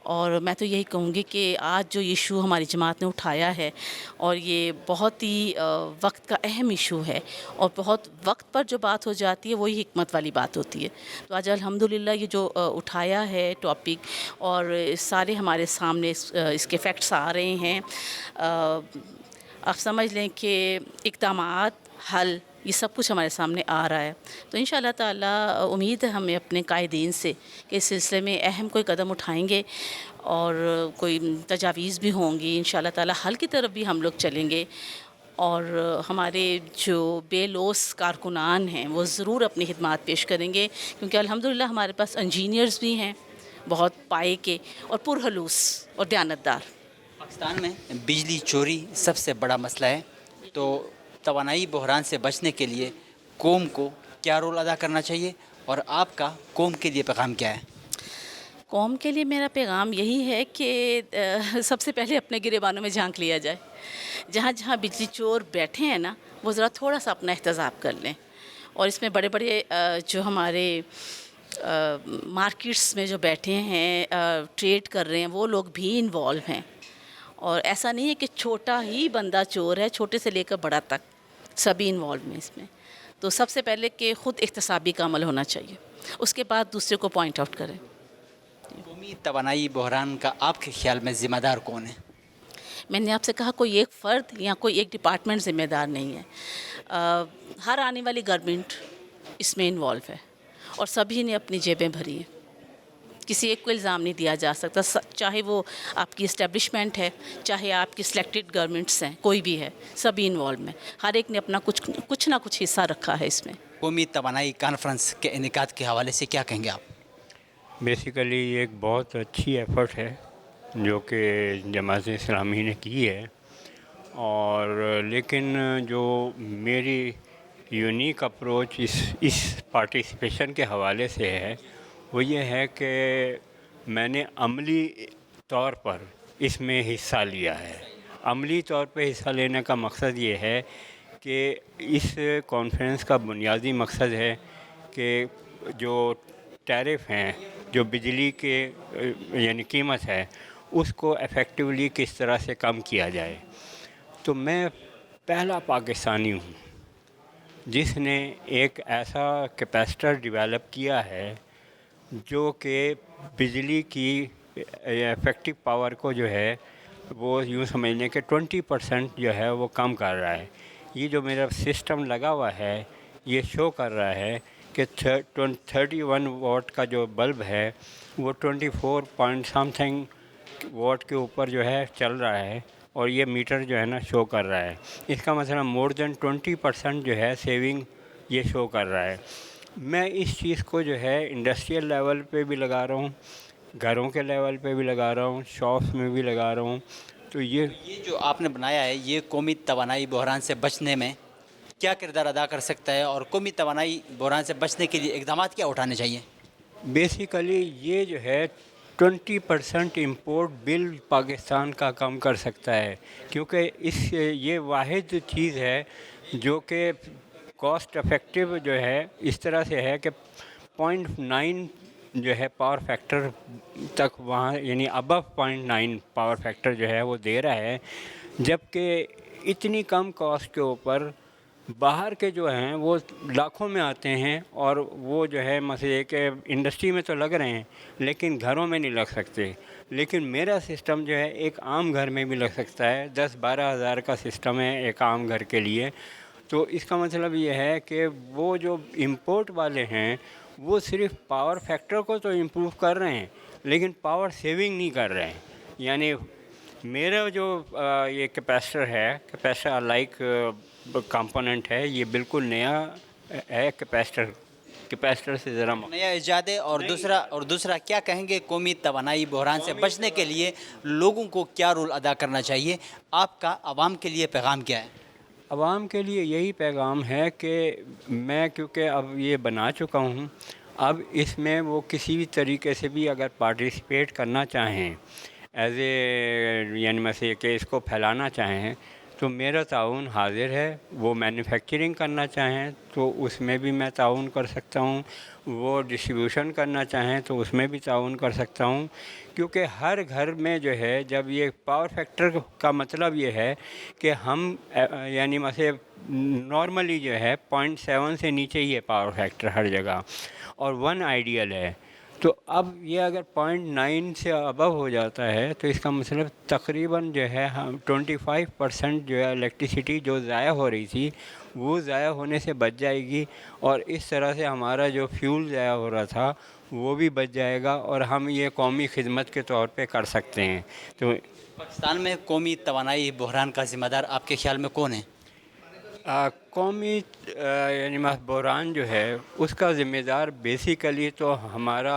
اور میں تو یہی کہوں گی کہ آج جو ایشو ہماری جماعت نے اٹھایا ہے, اور یہ بہت ہی وقت کا اہم ایشو ہے, اور بہت وقت پر جو بات ہو جاتی ہے وہی حکمت والی بات ہوتی ہے. تو آج الحمدللہ یہ جو اٹھایا ہے ٹاپک, اور سارے ہمارے سامنے اس کے فیکٹس آ رہے ہیں, آپ سمجھ لیں کہ اقدامات, حل, یہ سب کچھ ہمارے سامنے آ رہا ہے. تو انشاءاللہ تعالیٰ امید ہے ہمیں اپنے قائدین سے کہ اس سلسلے میں اہم کوئی قدم اٹھائیں گے, اور کوئی تجاویز بھی ہوں گی. انشاءاللہ تعالیٰ حل کی طرف بھی ہم لوگ چلیں گے, اور ہمارے جو بے لوث کارکنان ہیں وہ ضرور اپنی خدمات پیش کریں گے, کیونکہ الحمدللہ ہمارے پاس انجینئرز بھی ہیں بہت پائے کے اور پرخلوص اور دیانتدار. پاکستان میں بجلی چوری سب سے بڑا مسئلہ ہے, تو توانائی بحران سے بچنے کے لیے قوم کو کیا رول ادا کرنا چاہیے, اور آپ کا قوم کے لیے پیغام کیا ہے؟ قوم کے لیے میرا پیغام یہی ہے کہ سب سے پہلے اپنے گریبانوں میں جھانک لیا جائے. جہاں جہاں بجلی چور بیٹھے ہیں نا وہ ذرا تھوڑا سا اپنا احتساب کر لیں, اور اس میں بڑے بڑے جو ہمارے مارکیٹس میں جو بیٹھے ہیں ٹریڈ کر رہے ہیں وہ لوگ بھی انوالو ہیں. اور ایسا نہیں ہے کہ چھوٹا ہی بندہ چور ہے, چھوٹے سے لے کر بڑا تک سبھی انوالو ہیں اس میں. تو سب سے پہلے کہ خود احتسابی کا عمل ہونا چاہیے, اس کے بعد دوسرے کو پوائنٹ آؤٹ کریں. قومی توانائی بحران کا آپ کے خیال میں ذمہ دار کون ہے؟ میں نے آپ سے کہا کوئی ایک فرد یا کوئی ایک ڈپارٹمنٹ ذمہ دار نہیں ہے, ہر آنے والی گورنمنٹ اس میں انوالو ہے, اور سبھی نے اپنی جیبیں بھری ہیں. کسی ایک کو الزام نہیں دیا جا سکتا, چاہے وہ آپ کی اسٹیبلشمنٹ ہے, چاہے آپ کی سلیکٹڈ گورنمنٹس ہیں, کوئی بھی ہے, سبھی انوالو ہیں. ہر ایک نے اپنا کچھ نہ کچھ حصہ رکھا ہے اس میں. قومی توانائی کانفرنس کے انعقاد کے حوالے سے کیا کہیں گے آپ؟ بیسیکلی یہ ایک بہت اچھی ایفرٹ ہے جو کہ جماعت اسلامی نے کی ہے, اور لیکن جو میری یونیک اپروچ اس پارٹیسپیشن کے حوالے سے ہے وہ یہ ہے کہ میں نے عملی طور پر اس میں حصہ لیا ہے. عملی طور پہ حصہ لینے کا مقصد یہ ہے کہ اس کانفرنس کا بنیادی مقصد ہے کہ جو ٹیرف ہیں, جو بجلی کے یعنی قیمت ہے, اس کو افیکٹولی کس طرح سے کم کیا جائے. تو میں پہلا پاکستانی ہوں جس نے ایک ایسا کیپیسٹر ڈیولپ کیا ہے جو کہ بجلی کی افیکٹو پاور کو جو ہے وہ یوں سمجھنے کہ 20% جو ہے وہ کم کر رہا ہے. یہ جو میرا سسٹم لگا ہوا ہے یہ شو کر رہا ہے کہ 31 واٹ کا جو بلب ہے وہ 24 پوائنٹ سم تھنگ واٹ کے اوپر جو ہے چل رہا ہے, اور یہ میٹر جو ہے نا شو کر رہا ہے. اس کا مطلب مور دین 20% جو ہے سیونگ یہ شو کر رہا ہے. میں اس چیز کو جو ہے انڈسٹریل لیول پہ بھی لگا رہا ہوں, گھروں کے لیول پہ بھی لگا رہا ہوں, شاپس میں بھی لگا رہا ہوں. تو یہ جو آپ نے بنایا ہے یہ قومی توانائی بحران سے بچنے میں کیا کردار ادا کر سکتا ہے, اور قومی توانائی بحران سے بچنے کے لیے اقدامات کیا اٹھانے چاہیے؟ بیسیکلی یہ جو ہے 20% امپورٹ بل پاکستان کا کم کر سکتا ہے, کیونکہ یہ واحد چیز ہے جو کہ کاسٹ افیکٹو جو ہے اس طرح سے ہے کہ 0.9 جو ہے پاور فیکٹر تک وہاں, یعنی ابو 0.9 پاور فیکٹر جو ہے وہ دے رہا ہے, جبکہ اتنی کم کاسٹ کے اوپر باہر کے جو ہیں وہ لاکھوں میں آتے ہیں, اور وہ جو ہے مسئلہ کہ انڈسٹری میں تو لگ رہے ہیں لیکن گھروں میں نہیں لگ سکتے. لیکن میرا سسٹم جو ہے ایک عام گھر میں بھی لگ سکتا ہے. 10-12 ہزار کا سسٹم ہے ایک عام گھر کے لیے. تو اس کا مطلب یہ ہے کہ وہ جو امپورٹ والے ہیں وہ صرف پاور فیکٹر کو تو امپروو کر رہے ہیں لیکن پاور سیونگ نہیں کر رہے ہیں. یعنی میرا جو یہ کیپیسٹر ہے, کیپیسٹر لائک کمپوننٹ ہے, یہ بالکل نیا ہے. کیپیسٹر سے ذرا نیا ایجاد ہے. اور دوسرا کیا کہیں گے قومی توانائی بحران سے بچنے کے لیے لوگوں کو کیا رول ادا کرنا چاہیے؟ آپ کا عوام کے لیے پیغام کیا ہے؟ عوام کے لیے یہی پیغام ہے کہ میں کیونکہ اب یہ بنا چکا ہوں, اب اس میں وہ کسی بھی طریقے سے بھی اگر پارٹیسپیٹ کرنا چاہیں ایز اے, یعنی مثلا کہ اس کو پھیلانا چاہیں تو میرا تعاون حاضر ہے. وہ مینوفیکچرنگ کرنا چاہیں تو اس میں بھی میں تعاون کر سکتا ہوں, وہ ڈسٹریبیوشن کرنا چاہیں تو اس میں بھی تعاون کر سکتا ہوں, کیونکہ ہر گھر میں جو ہے جب یہ پاور فیکٹر کا مطلب یہ ہے کہ ہم یعنی مثلا نارملی جو ہے 0.7 سے نیچے ہی ہے پاور فیکٹر ہر جگہ, اور 1 آئیڈیل ہے. تو اب یہ اگر 0.9 سے ابو ہو جاتا ہے تو اس کا مطلب تقریباً جو ہے 25% جو ہے الیکٹریسٹی جو ضائع ہو رہی تھی وہ ضائع ہونے سے بچ جائے گی, اور اس طرح سے ہمارا جو فیول ضائع ہو رہا تھا وہ بھی بچ جائے گا, اور ہم یہ قومی خدمت کے طور پہ کر سکتے ہیں. تو پاکستان میں قومی توانائی بحران کا ذمہ دار آپ کے خیال میں کون ہے؟ قومی یعنی بحران جو ہے اس کا ذمہ دار بیسیکلی تو ہمارا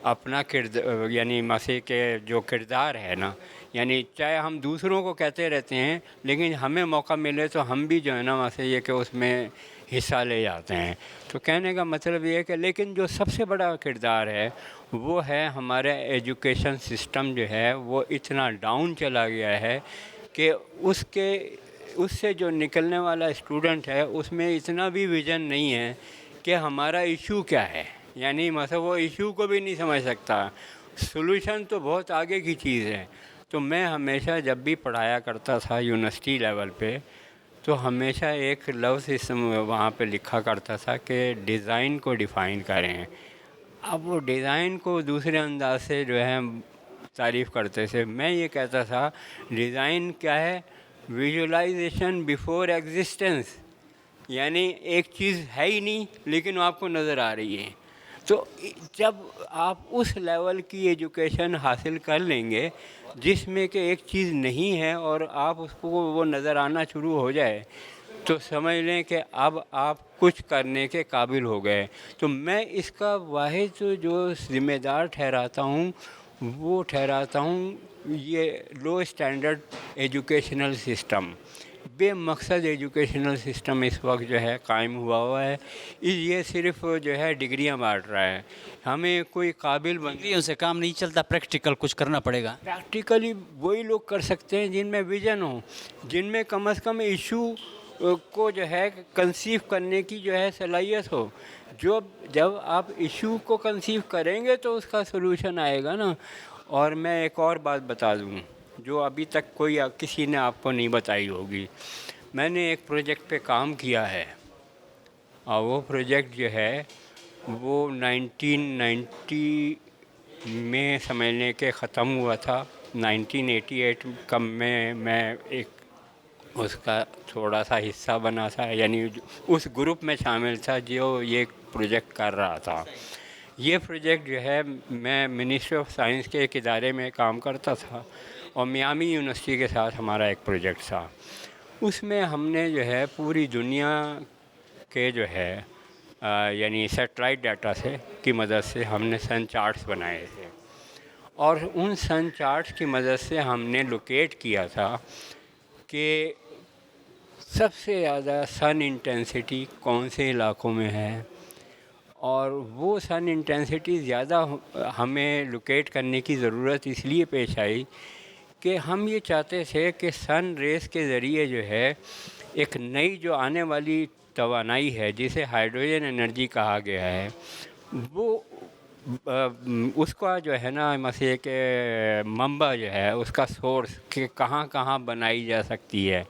اپنا کردار, یعنی مثلا کہ جو کردار ہے نا, یعنی چاہے ہم دوسروں کو کہتے رہتے ہیں لیکن ہمیں موقع ملے تو ہم بھی جو ہے نا مثلا یہ کہ اس میں حصہ لے جاتے ہیں. تو کہنے کا مطلب یہ ہے کہ لیکن جو سب سے بڑا کردار ہے وہ ہے ہمارا ایجوکیشن سسٹم جو ہے وہ اتنا ڈاؤن چلا گیا ہے کہ اس سے جو نکلنے والا اسٹوڈنٹ ہے اس میں اتنا بھی ویژن نہیں ہے کہ ہمارا ایشو کیا ہے. یعنی مثلا وہ ایشو کو بھی نہیں سمجھ سکتا, سولوشن تو بہت آگے کی چیز ہے. تو میں ہمیشہ جب بھی پڑھایا کرتا تھا یونیورسٹی لیول پہ تو ہمیشہ ایک لفظ وہاں پہ لکھا کرتا تھا کہ ڈیزائن کو ڈیفائن کریں. اب وہ ڈیزائن کو دوسرے انداز سے جو ہے تعریف کرتے تھے. میں یہ کہتا تھا ڈیزائن کیا ہے, ویژولائزیشن بیفور ایگزسٹنس, یعنی ایک چیز ہے ہی نہیں لیکن وہ آپ کو نظر آ رہی ہے. تو جب آپ اس لیول کی ایجوکیشن حاصل کر لیں گے جس میں کہ ایک چیز نہیں ہے اور آپ اس کو وہ نظر آنا شروع ہو جائے تو سمجھ لیں کہ اب آپ کچھ کرنے کے قابل ہو گئے. تو میں اس کا واحد جو ذمہ دار ٹھہراتا ہوں وہ ٹھہراتا ہوں یہ لو اسٹینڈرڈ ایجوکیشنل سسٹم. بے مقصد ایجوکیشنل سسٹم اس وقت جو ہے قائم ہوا ہے. یہ صرف جو ہے ڈگریاں بانٹ رہا ہے. ہمیں کوئی قابل ڈگریوں سے کام نہیں چلتا, پریکٹیکل کچھ کرنا پڑے گا. پریکٹیکلی وہی لوگ کر سکتے ہیں جن میں ویژن ہو, جن میں کم از کم ایشو کو جو ہے کنسیو کرنے کی جو ہے صلاحیت ہو. جب آپ ایشو کو کنسیو کریں گے تو اس کا سلوشن آئے گا نا. اور میں ایک اور بات بتا دوں جو ابھی تک کسی نے آپ کو نہیں بتائی ہوگی. میں نے ایک پروجیکٹ پہ کام کیا ہے اور وہ پروجیکٹ جو ہے وہ 1990 میں سمجھنے کے ختم ہوا تھا. 1988 کم میں ایک اس کا تھوڑا سا حصہ بنا تھا، یعنی اس گروپ میں شامل تھا جو یہ پروجیکٹ کر رہا تھا. یہ پروجیکٹ جو ہے میں منسٹری آف سائنس کے ایک ادارے میں کام کرتا تھا اور میامی یونیورسٹی کے ساتھ ہمارا ایک پروجیکٹ تھا. اس میں ہم نے جو ہے پوری دنیا کے جو ہے یعنی سیٹلائٹ ڈیٹا کی مدد سے ہم نے سن چارٹس بنائے تھے اور ان سن چارٹس کی مدد سے ہم نے لوکیٹ کیا تھا کہ سب سے زیادہ سن انٹینسٹی کون سے علاقوں میں ہے. اور وہ سن انٹینسٹی زیادہ ہمیں لوکیٹ کرنے کی ضرورت اس لیے پیش آئی کہ ہم یہ چاہتے تھے کہ سن ریز کے ذریعے جو ہے ایک نئی جو آنے والی توانائی ہے جسے ہائیڈروجن انرجی کہا گیا ہے، وہ اس کا جو ہے نا مسئلے کے منبع جو ہے اس کا سورس کہ کہاں کہاں بنائی جا سکتی ہے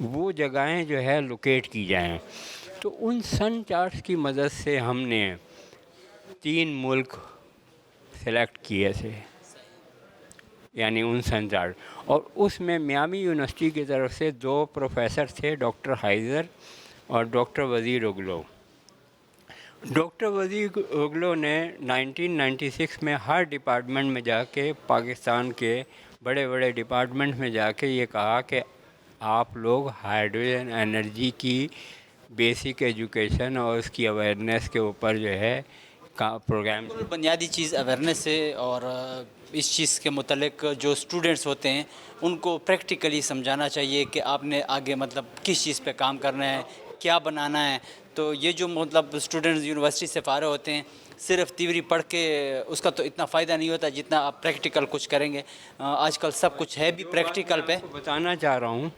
وہ جگہیں جو ہے لوکیٹ کی جائیں. تو ان سن چارٹس کی مدد سے ہم نے 3 ملک سلیکٹ کیے تھے، یعنی ان سن چارٹ. اور اس میں میامی یونیورسٹی کی طرف سے 2 پروفیسر تھے، ڈاکٹر ہائزر اور ڈاکٹر وزیر اوگلو. ڈاکٹر وزیر اوگلو نے 1996 میں ہر ڈپارٹمنٹ میں جا کے پاکستان کے بڑے بڑے ڈپارٹمنٹ میں جا کے یہ کہا کہ آپ لوگ ہائیڈروجن انرجی کی بیسک ایجوکیشن اور اس کی اویئرنیس کے اوپر جو ہے پروگرام. بنیادی چیز اویئرنیس ہے اور اس چیز کے متعلق جو اسٹوڈنٹس ہوتے ہیں ان کو پریکٹیکلی سمجھانا چاہیے کہ آپ نے آگے مطلب کس چیز پہ کام کرنا ہے، کیا بنانا ہے. تو یہ جو مطلب اسٹوڈنٹس یونیورسٹی سے فارغ ہوتے ہیں صرف تھیوری پڑھ کے اس کا تو اتنا فائدہ نہیں ہوتا جتنا آپ پریکٹیکل کچھ کریں گے. آج کل سب کچھ ہے بھی پریکٹیکل پہ. بتانا چاہ رہا ہوں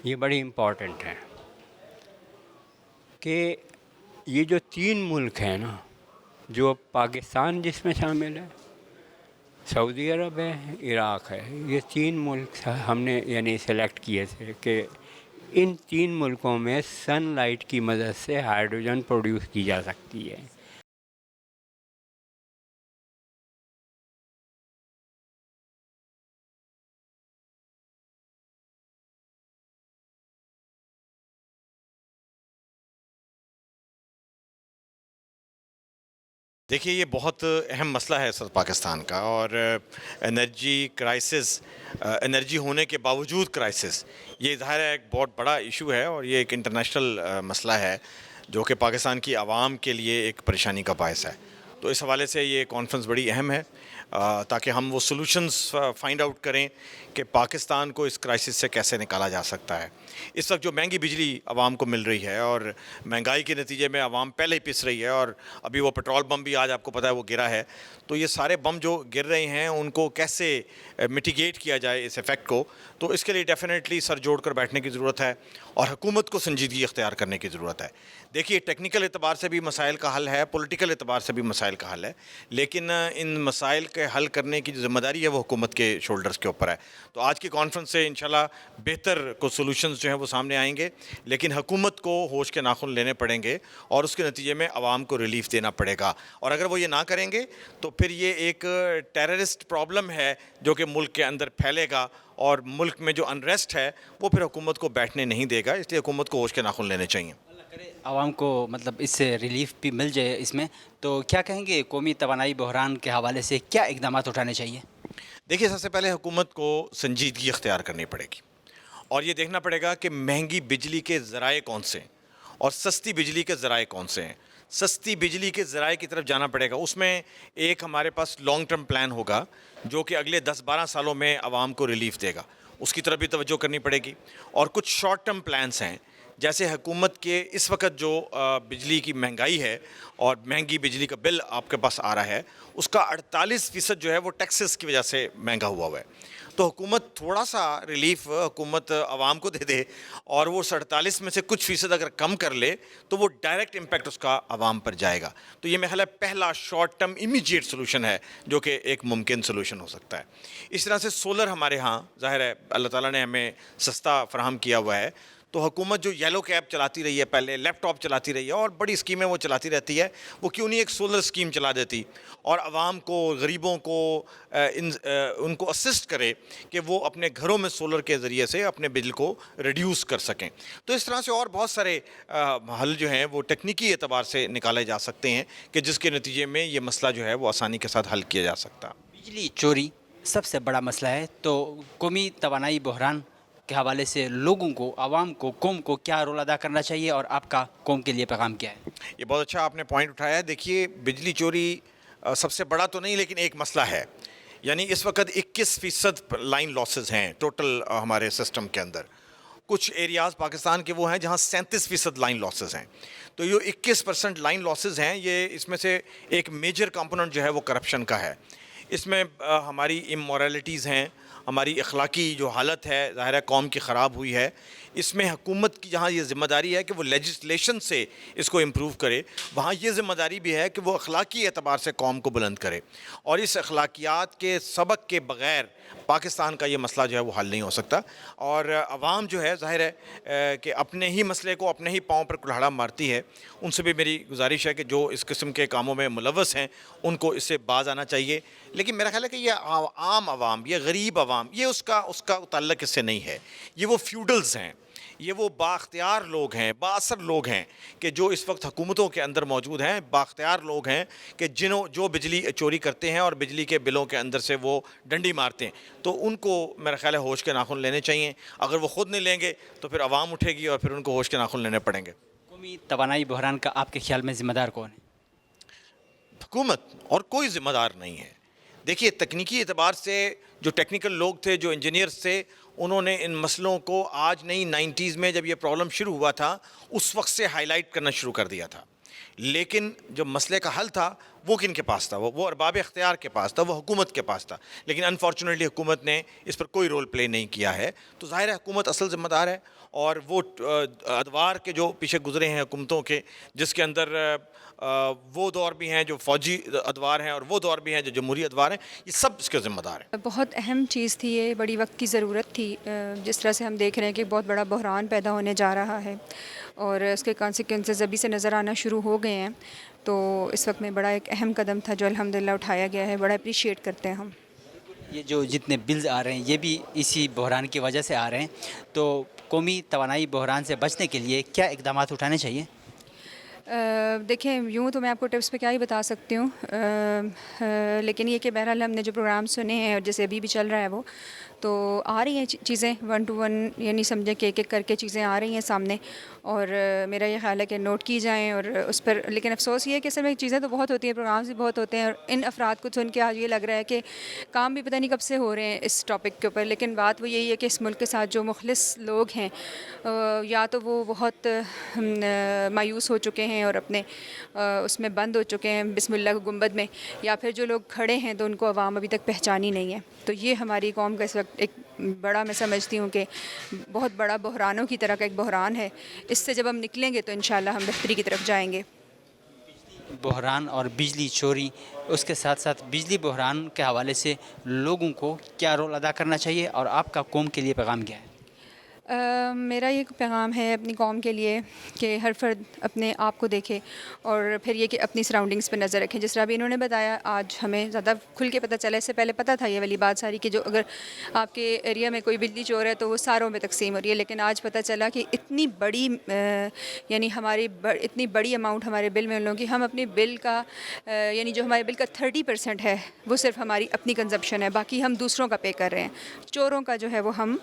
یہ بڑی امپورٹنٹ ہے کہ یہ جو 3 ملک ہیں نا، جو پاکستان جس میں شامل ہے، سعودی عرب ہے، عراق ہے، یہ 3 ملک ہم نے یعنی سلیکٹ کیے تھے کہ ان 3 ملکوں میں سن لائٹ کی مدد سے ہائیڈروجن پروڈیوس کی جا سکتی ہے. دیکھیے یہ بہت اہم مسئلہ ہے سر پاکستان کا، اور انرجی کرائسس، انرجی ہونے کے باوجود کرائسس، یہ ظاہر ہے ایک بہت بڑا ایشو ہے اور یہ ایک انٹرنیشنل مسئلہ ہے جو کہ پاکستان کی عوام کے لیے ایک پریشانی کا باعث ہے. تو اس حوالے سے یہ کانفرنس بڑی اہم ہے تاکہ ہم وہ سلوشنز فائنڈ آؤٹ کریں کہ پاکستان کو اس کرائسس سے کیسے نکالا جا سکتا ہے. اس وقت جو مہنگی بجلی عوام کو مل رہی ہے اور مہنگائی کے نتیجے میں عوام پہلے ہی پس رہی ہے، اور ابھی وہ پٹرول بم بھی آج آپ کو پتہ ہے وہ گرا ہے. تو یہ سارے بم جو گر رہے ہیں ان کو کیسے میٹیگیٹ کیا جائے اس ایفیکٹ کو، تو اس کے لیے ڈیفینیٹلی سر جوڑ کر بیٹھنے کی ضرورت ہے اور حکومت کو سنجیدگی اختیار کرنے کی ضرورت ہے. دیکھیے ٹیکنیکل اعتبار سے بھی مسائل کا حل ہے، پولیٹیکل اعتبار سے بھی مسائل کا حل ہے، لیکن ان مسائل کے حل کرنے کی جو ذمہ داری ہے وہ حکومت کے شولڈرز کے اوپر ہے. تو آج کی کانفرنس سے انشاءاللہ بہتر کو سولوشنز جو ہیں وہ سامنے آئیں گے، لیکن حکومت کو ہوش کے ناخن لینے پڑیں گے اور اس کے نتیجے میں عوام کو ریلیف دینا پڑے گا. اور اگر وہ یہ نہ کریں گے تو پھر یہ ایک ٹیررسٹ پرابلم ہے جو کہ ملک کے اندر پھیلے گا، اور ملک میں جو انریسٹ ہے وہ پھر حکومت کو بیٹھنے نہیں دے گا. اس لیے حکومت کو ہوش کے ناخن لینے چاہیے. عوام کو مطلب اس سے ریلیف بھی مل جائے اس میں. تو کیا کہیں گے قومی توانائی بحران کے حوالے سے کیا اقدامات اٹھانے چاہیے؟ دیکھیے سب سے پہلے حکومت کو سنجیدگی اختیار کرنی پڑے گی اور یہ دیکھنا پڑے گا کہ مہنگی بجلی کے ذرائع کون سے ہیں اور سستی بجلی کے ذرائع کون سے ہیں. سستی بجلی کے ذرائع کی طرف جانا پڑے گا. اس میں ایک ہمارے پاس لانگ ٹرم پلان ہوگا جو کہ اگلے 10-12 سالوں میں عوام کو ریلیف دے گا، اس کی طرف بھی توجہ کرنی پڑے گی. اور کچھ شارٹ ٹرم پلانس ہیں، جیسے حکومت کے اس وقت جو بجلی کی مہنگائی ہے اور مہنگی بجلی کا بل آپ کے پاس آ رہا ہے، اس کا 48% جو ہے وہ ٹیکسز کی وجہ سے مہنگا ہوا ہے. تو حکومت تھوڑا سا ریلیف حکومت عوام کو دے دے اور وہ 47 میں سے کچھ فیصد اگر کم کر لے تو وہ ڈائریکٹ امپیکٹ اس کا عوام پر جائے گا. تو یہ میرا خیال ہے پہلا شارٹ ٹرم امیجیٹ سولوشن ہے جو کہ ایک ممکن سولوشن ہو سکتا ہے. اس طرح سے سولر ہمارے ہاں ظاہر ہے اللہ تعالیٰ نے ہمیں سستا فراہم کیا ہوا ہے. تو حکومت جو یلو کیب چلاتی رہی ہے پہلے، لیپ ٹاپ چلاتی رہی ہے اور بڑی اسکیمیں وہ چلاتی رہتی ہے، وہ کیوں نہیں ایک سولر اسکیم چلا دیتی اور عوام کو، غریبوں کو ان کو اسسٹ کرے کہ وہ اپنے گھروں میں سولر کے ذریعے سے اپنے بل کو ریڈیوس کر سکیں. تو اس طرح سے اور بہت سارے حل جو ہیں وہ تکنیکی اعتبار سے نکالے جا سکتے ہیں کہ جس کے نتیجے میں یہ مسئلہ جو ہے وہ آسانی کے ساتھ حل کیا جا سکتا. بجلی چوری سب سے بڑا مسئلہ ہے، تو قومی توانائی بحران کے حوالے سے لوگوں کو، عوام کو، قوم کو کیا رول ادا کرنا چاہیے اور آپ کا قوم کے لیے پیغام کیا ہے؟ یہ بہت اچھا آپ نے پوائنٹ اٹھایا ہے. دیکھیے بجلی چوری سب سے بڑا تو نہیں لیکن ایک مسئلہ ہے. یعنی اس وقت 21% لائن لاسز ہیں ٹوٹل ہمارے سسٹم کے اندر. کچھ ایریاز پاکستان کے وہ ہیں جہاں 37% لائن لاسز ہیں. تو یہ 21% لائن لاسز ہیں، یہ اس میں سے ایک میجر کمپوننٹ جو ہے وہ کرپشن کا ہے. اس میں ہماری امورالٹیز ہیں، ہماری اخلاقی جو حالت ہے ظاہر ہے قوم کی خراب ہوئی ہے. اس میں حکومت کی جہاں یہ ذمہ داری ہے کہ وہ لیجسلیشن سے اس کو امپروو کرے، وہاں یہ ذمہ داری بھی ہے کہ وہ اخلاقی اعتبار سے قوم کو بلند کرے. اور اس اخلاقیات کے سبق کے بغیر پاکستان کا یہ مسئلہ جو ہے وہ حل نہیں ہو سکتا. اور عوام جو ہے ظاہر ہے کہ اپنے ہی مسئلے کو اپنے ہی پاؤں پر کلہاڑا مارتی ہے. ان سے بھی میری گزارش ہے کہ جو اس قسم کے کاموں میں ملوث ہیں ان کو اس سے باز آنا چاہیے. لیکن میرا خیال ہے کہ یہ عام عوام، یہ غریب عوام، یہ اس کا تعلق اس سے نہیں ہے. یہ وہ فیوڈلز ہیں، یہ وہ بااختیار لوگ ہیں، بااثر لوگ ہیں کہ جو اس وقت حکومتوں کے اندر موجود ہیں. بااختیار لوگ ہیں کہ جو بجلی چوری کرتے ہیں اور بجلی کے بلوں کے اندر سے وہ ڈنڈی مارتے ہیں. تو ان کو میرا خیال ہے ہوش کے ناخن لینے چاہیے. اگر وہ خود نہیں لیں گے تو پھر عوام اٹھے گی اور پھر ان کو ہوش کے ناخن لینے پڑیں گے. قومی توانائی بحران کا آپ کے خیال میں ذمہ دار کون ہے؟ حکومت، اور کوئی ذمہ دار نہیں ہے. دیکھیے تکنیکی اعتبار سے جو ٹیکنیکل لوگ تھے، جو انجینئرز تھے، انہوں نے ان مسئلوں کو آج نہیں 90s میں جب یہ پرابلم شروع ہوا تھا اس وقت سے ہائی لائٹ کرنا شروع کر دیا تھا. لیکن جو مسئلے کا حل تھا وہ کن کے پاس تھا؟ وہ ارباب اختیار کے پاس تھا، وہ حکومت کے پاس تھا. لیکن انفارچونیٹلی حکومت نے اس پر کوئی رول پلے نہیں کیا ہے. تو ظاہر ہے حکومت اصل ذمہ دار ہے. اور وہ ادوار کے جو پیچھے گزرے ہیں حکومتوں کے، جس کے اندر وہ دور بھی ہیں جو فوجی ادوار ہیں اور وہ دور بھی ہیں جو جمہوری ادوار ہیں، یہ سب اس کے ذمہ دار ہیں. بہت اہم چیز تھی یہ، بڑی وقت کی ضرورت تھی. جس طرح سے ہم دیکھ رہے ہیں کہ بہت بڑا بحران پیدا ہونے جا رہا ہے اور اس کے کانسیکوینسز ابھی سے نظر آنا شروع ہو گئے ہیں. تو اس وقت میں بڑا ایک اہم قدم تھا جو الحمدللہ اٹھایا گیا ہے. بڑا اپریشیٹ کرتے ہیں ہم. یہ جو جتنے بلز آ رہے ہیں یہ بھی اسی بحران کی وجہ سے آ رہے ہیں. تو قومی توانائی بحران سے بچنے کے لیے کیا اقدامات اٹھانے چاہیے؟ دیکھیں یوں تو میں آپ کو ٹپس پہ کیا ہی بتا سکتی ہوں، لیکن یہ کہ بہرحال ہم نے جو پروگرام سنے ہیں اور جیسے ابھی بھی چل رہا ہے وہ تو آ رہی ہیں چیزیں 1 to 1، یعنی سمجھیں کہ ایک ایک کر کے چیزیں آ رہی ہیں سامنے. اور میرا یہ خیال ہے کہ نوٹ کی جائیں اور اس پر. لیکن افسوس یہ ہے کہ اصل میں چیزیں تو بہت ہوتی ہیں، پروگرامز بھی بہت ہوتے ہیں، اور ان افراد کو سن کے آج یہ لگ رہا ہے کہ کام بھی پتہ نہیں کب سے ہو رہے ہیں اس ٹاپک کے اوپر. لیکن بات وہ یہی ہے کہ اس ملک کے ساتھ جو مخلص لوگ ہیں یا تو وہ بہت مایوس ہو چکے ہیں اور اپنے اس میں بند ہو چکے ہیں بسم اللہ کے گنبد میں، یا پھر جو لوگ کھڑے ہیں تو ان کو عوام ابھی تک پہچانی نہیں ہے. تو یہ ہماری قوم کا اس وقت ایک بڑا، میں سمجھتی ہوں کہ بہت بڑا بحرانوں کی طرح کا ایک بحران ہے. اس سے جب ہم نکلیں گے تو انشاءاللہ ہم بہتری کی طرف جائیں گے. بحران اور بجلی چوری، اس کے ساتھ ساتھ بجلی بحران کے حوالے سے لوگوں کو کیا رول ادا کرنا چاہیے اور آپ کا قوم کے لیے پیغام کیا ہے؟ میرا یہ پیغام ہے اپنی قوم کے لیے کہ ہر فرد اپنے آپ کو دیکھے اور پھر یہ کہ اپنی سراؤنڈنگز پہ نظر رکھیں. جس طرح بھی انہوں نے بتایا آج ہمیں زیادہ کھل کے پتہ چلا، اس سے پہلے پتہ تھا یہ والی بات ساری کہ جو اگر آپ کے ایریا میں کوئی بجلی چور ہے تو وہ ساروں میں تقسیم ہو رہی ہے. لیکن آج پتہ چلا کہ اتنی بڑی یعنی ہماری اتنی بڑی اماؤنٹ ہمارے بل میں ان لوگوں کی، ہم اپنی بل کا یعنی جو ہمارے بل کا 30% ہے وہ صرف ہماری اپنی کنزمپشن ہے، باقی ہم دوسروں کا پے کر رہے ہیں. چوروں کا جو ہے وہ ہم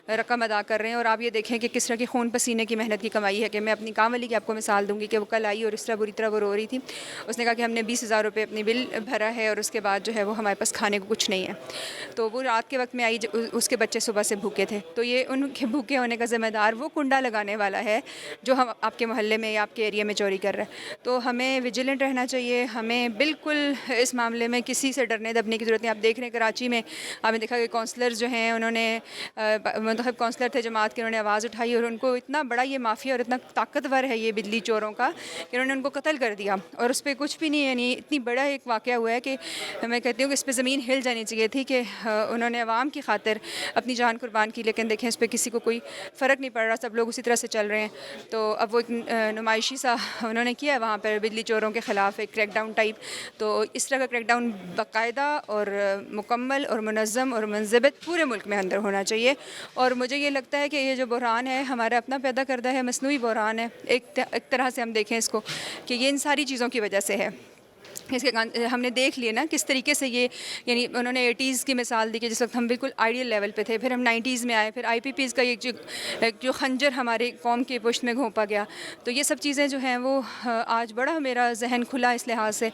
رقم ادا کر رہے ہیں اور آپ یہ دیکھیں کہ کس طرح کی خون پسینے کی محنت کی کمائی ہے. کہ میں اپنی کام والی کی آپ کو مثال دوں گی کہ وہ کل آئی اور اس طرح بری طرح وہ رو رہی تھی. اس نے کہا کہ ہم نے 20,000 روپے اپنی بل بھرا ہے اور اس کے بعد جو ہے وہ ہمارے پاس کھانے کو کچھ نہیں ہے. تو وہ رات کے وقت میں آئی, اس کے بچے صبح سے بھوکے تھے. تو یہ ان کے بھوکے ہونے کا ذمہ دار وہ کنڈا لگانے والا ہے جو ہم آپ کے محلے میں یا آپ کے ایریا میں چوری کر رہا ہے. تو ہمیں ویجیلنٹ رہنا چاہیے. ہمیں بالکل اس معاملے میں کسی سے ڈرنے دبنے کی ضرورت نہیں. آپ دیکھ رہے ہیں کراچی میں آپ نے دیکھا کہ کونسلر جو ہیں انہوں نے منتخب کونسلر تھے جماعت کے, انہوں نے آواز اٹھائی اور ان کو اتنا بڑا یہ مافیا اور اتنا طاقتور ہے یہ بجلی چوروں کا کہ انہوں نے ان کو قتل کر دیا اور اس پہ کچھ بھی نہیں. یعنی اتنی بڑا ایک واقعہ ہوا ہے کہ میں کہتی ہوں کہ اس پہ زمین ہل جانی چاہیے تھی کہ انہوں نے عوام کی خاطر اپنی جان قربان کی. لیکن دیکھیں اس پہ کسی کو کوئی فرق نہیں پڑ رہا, سب لوگ اسی طرح سے چل رہے ہیں. تو اب وہ ایک نمائشی سا انہوں نے کیا ہے وہاں پر بجلی چوروں کے خلاف ایک کریک ڈاؤن ٹائپ. تو اس طرح کا کریک ڈاؤن باقاعدہ اور مکمل اور منظم اور منضبط پورے ملک میں اندر ہونا چاہیے. اور مجھے یہ لگتا ہے کہ یہ جو بحران ہے ہمارا اپنا پیدا کردہ ہے, مصنوعی بحران ہے ایک طرح سے. ہم دیکھیں اس کو کہ یہ ان ساری چیزوں کی وجہ سے ہے. اس کے ہم نے دیکھ لیے نا کس طریقے سے یہ, یعنی انہوں نے 80s کی مثال دی کہ جس وقت ہم بالکل آئیڈیل لیول پہ تھے, پھر ہم 90s میں آئے, پھر IPPs کا ایک جو خنجر ہماری قوم کے پشت میں گھونپا گیا. تو یہ سب چیزیں جو ہیں وہ آج بڑا میرا ذہن کھلا اس لحاظ سے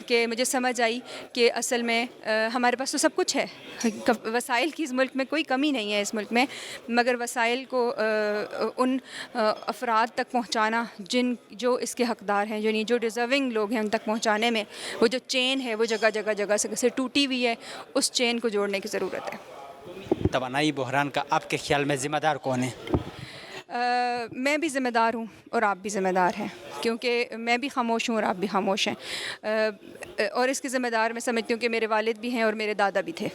کہ مجھے سمجھ آئی کہ اصل میں ہمارے پاس تو سب کچھ ہے, وسائل کی اس ملک میں کوئی کمی نہیں ہے اس ملک میں, مگر وسائل کو ان افراد تک پہنچانا جو اس کے حقدار ہیں, یعنی جو ڈیزرونگ لوگ ہیں ان تک پہنچانے میں وہ جو چین ہے وہ جگہ سے ٹوٹی ہوئی ہے, اس چین کو جوڑنے کی ضرورت ہے. توانائی بحران کا آپ کے خیال میں ذمہ دار کون ہے؟ میں بھی ذمہ دار ہوں اور آپ بھی ذمہ دار ہیں, کیونکہ میں بھی خاموش ہوں اور آپ بھی خاموش ہیں. اور اس کے ذمہ دار میں سمجھتی ہوں کہ میرے والد بھی ہیں اور میرے دادا بھی تھے.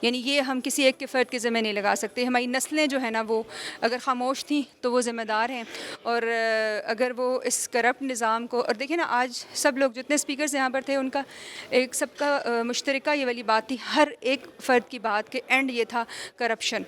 یعنی یہ ہم کسی ایک کے فرد کے ذمہ نہیں لگا سکتے. ہماری نسلیں جو ہے نا وہ اگر خاموش تھیں تو وہ ذمہ دار ہیں. اور اگر وہ اس کرپٹ نظام کو, اور دیکھیں نا آج سب لوگ جتنے اسپیکرز یہاں پر تھے ان کا ایک سب کا مشترکہ یہ والی بات تھی, ہر ایک فرد کی بات کے اینڈ یہ تھا کرپشن.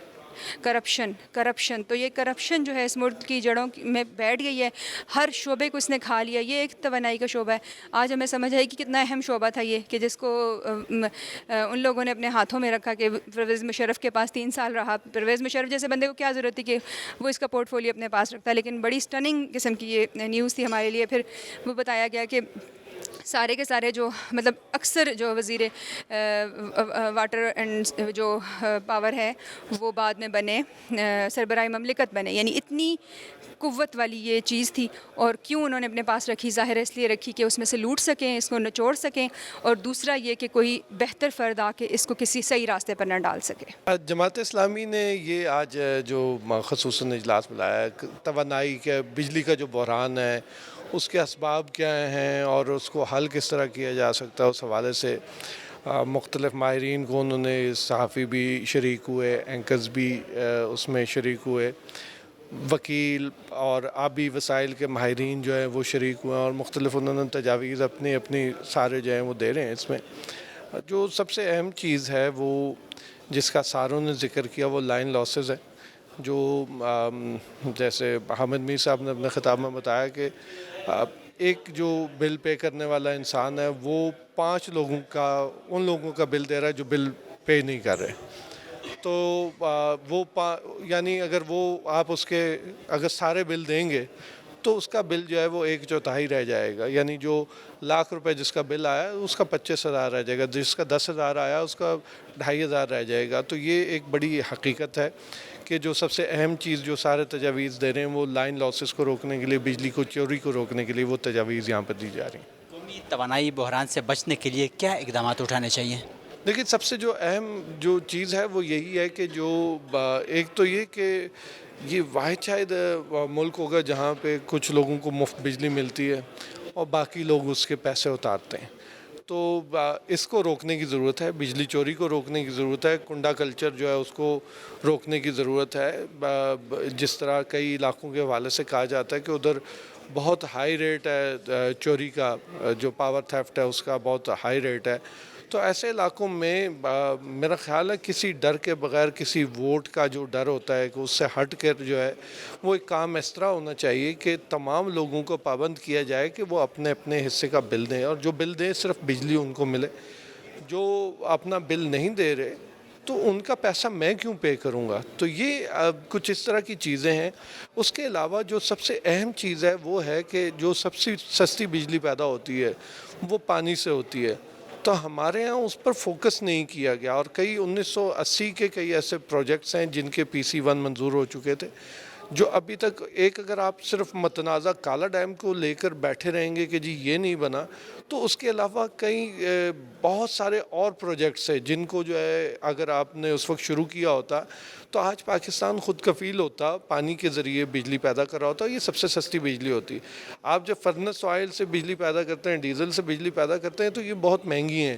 تو یہ کرپشن جو ہے اس ملک کی جڑوں میں بیٹھ گئی ہے, ہر شعبے کو اس نے کھا لیا. یہ ایک توانائی کا شعبہ ہے. آج ہمیں سمجھ آئی کہ کتنا اہم شعبہ تھا یہ, کہ جس کو ان لوگوں نے اپنے ہاتھوں میں رکھا کہ پرویز مشرف کے پاس 3 سال رہا. پرویز مشرف جیسے بندے کو کیا ضرورت تھی کہ وہ اس کا پورٹ فولیو اپنے پاس رکھتا, لیکن بڑی سٹننگ قسم کی یہ نیوز تھی ہمارے لیے. پھر وہ بتایا گیا کہ سارے کے سارے جو مطلب اکثر جو وزیر واٹر اینڈ جو پاور ہے وہ بعد میں بنے سربراہ مملکت بنے. یعنی اتنی قوت والی یہ چیز تھی. اور کیوں انہوں نے اپنے پاس رکھی؟ ظاہر ہے اس لیے رکھی کہ اس میں سے لوٹ سکیں, اس کو نچوڑ سکیں, اور دوسرا یہ کہ کوئی بہتر فرد آ کے اس کو کسی صحیح راستے پر نہ ڈال سکے. جماعت اسلامی نے یہ آج جو خصوصاً اجلاس بلایا ہے, توانائی کے بجلی کا جو بحران ہے اس کے اسباب کیا ہیں اور اس کو حل کس طرح کیا جا سکتا ہے, اس حوالے سے مختلف ماہرین کو انہوں نے, صحافی بھی شریک ہوئے, اینکرز بھی اس میں شریک ہوئے, وکیل اور آبی وسائل کے ماہرین جو ہیں وہ شریک ہوئے, اور مختلف انہوں نے تجاویز اپنی سارے جو ہیں وہ دے رہے ہیں. اس میں جو سب سے اہم چیز ہے وہ جس کا ساروں نے ذکر کیا وہ لائن لاسز ہے, جو جیسے حامد میر صاحب نے اپنے خطاب میں بتایا کہ ایک جو بل پے کرنے والا انسان ہے وہ 5 لوگوں کا, ان لوگوں کا بل دے رہا ہے جو بل پے نہیں کر رہے. تو وہ یعنی اگر وہ آپ اس کے اگر سارے بل دیں گے تو اس کا بل جو ہے وہ 1/4 رہ جائے گا. یعنی جو لاکھ روپے جس کا بل آیا اس کا 25,000 رہ جائے گا, جس کا 10,000 آیا اس کا 2,500 رہ جائے گا. تو یہ ایک بڑی حقیقت ہے کہ جو سب سے اہم چیز جو سارے تجاویز دے رہے ہیں وہ لائن لاسز کو روکنے کے لیے, بجلی کو چوری کو روکنے کے لیے وہ تجاویز یہاں پر دی جا رہی ہیں. قومی توانائی بحران سے بچنے کے لیے کیا اقدامات اٹھانے چاہیے؟ دیکھیے سب سے جو اہم جو چیز ہے وہ یہی ہے کہ جو ایک تو یہ کہ یہ واحد شاید ملک ہوگا جہاں پہ کچھ لوگوں کو مفت بجلی ملتی ہے اور باقی لوگ اس کے پیسے اتارتے ہیں. تو اس کو روکنے کی ضرورت ہے, بجلی چوری کو روکنے کی ضرورت ہے, کنڈا کلچر جو ہے اس کو روکنے کی ضرورت ہے. جس طرح کئی علاقوں کے حوالے سے کہا جاتا ہے کہ ادھر بہت ہائی ریٹ ہے چوری کا, جو پاور تھیفٹ ہے اس کا بہت ہائی ریٹ ہے. تو ایسے علاقوں میں میرا خیال ہے کسی ڈر کے بغیر, کسی ووٹ کا جو ڈر ہوتا ہے کہ اس سے ہٹ کر جو ہے وہ ایک کام اس طرح ہونا چاہیے کہ تمام لوگوں کو پابند کیا جائے کہ وہ اپنے اپنے حصے کا بل دیں, اور جو بل دیں صرف بجلی ان کو ملے. جو اپنا بل نہیں دے رہے تو ان کا پیسہ میں کیوں پے کروں گا؟ تو یہ کچھ اس طرح کی چیزیں ہیں. اس کے علاوہ جو سب سے اہم چیز ہے وہ ہے کہ جو سب سے سستی بجلی پیدا ہوتی ہے وہ پانی سے ہوتی ہے. تو ہمارے ہاں اس پر فوکس نہیں کیا گیا، اور کئی 1980 کے کئی ایسے پروجیکٹس ہیں جن کے PC1 منظور ہو چکے تھے، جو ابھی تک اگر آپ صرف متنازع کالا ڈیم کو لے کر بیٹھے رہیں گے کہ جی یہ نہیں بنا، تو اس کے علاوہ کئی بہت سارے اور پروجیکٹس ہیں جن کو جو ہے اگر آپ نے اس وقت شروع کیا ہوتا تو آج پاکستان خود کفیل ہوتا، پانی کے ذریعے بجلی پیدا کر رہا ہوتا. یہ سب سے سستی بجلی ہوتی. آپ جب فرنس آئل سے بجلی پیدا کرتے ہیں، ڈیزل سے بجلی پیدا کرتے ہیں، تو یہ بہت مہنگی ہیں.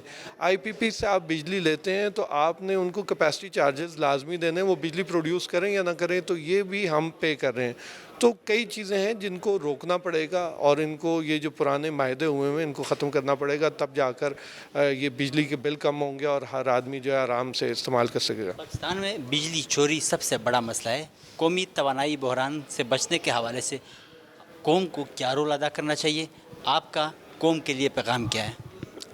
IPP سے آپ بجلی لیتے ہیں تو آپ نے ان کو کیپیسٹی چارجز لازمی دینے، وہ بجلی پروڈیوس کریں یا نہ کریں، تو یہ بھی ہم پے کر رہے ہیں. تو کئی چیزیں ہیں جن کو روکنا پڑے گا، اور ان کو یہ جو پرانے معاہدے ہوئے ہیں ان کو ختم کرنا پڑے گا، تب جا کر یہ بجلی کے بل کم ہوں گے اور ہر آدمی جو ہے آرام سے استعمال کر سکے گا. پاکستان میں بجلی چوری سب سے بڑا مسئلہ ہے. قومی توانائی بحران سے بچنے کے حوالے سے قوم کو کیا رول ادا کرنا چاہیے؟ آپ کا قوم کے لیے پیغام کیا ہے؟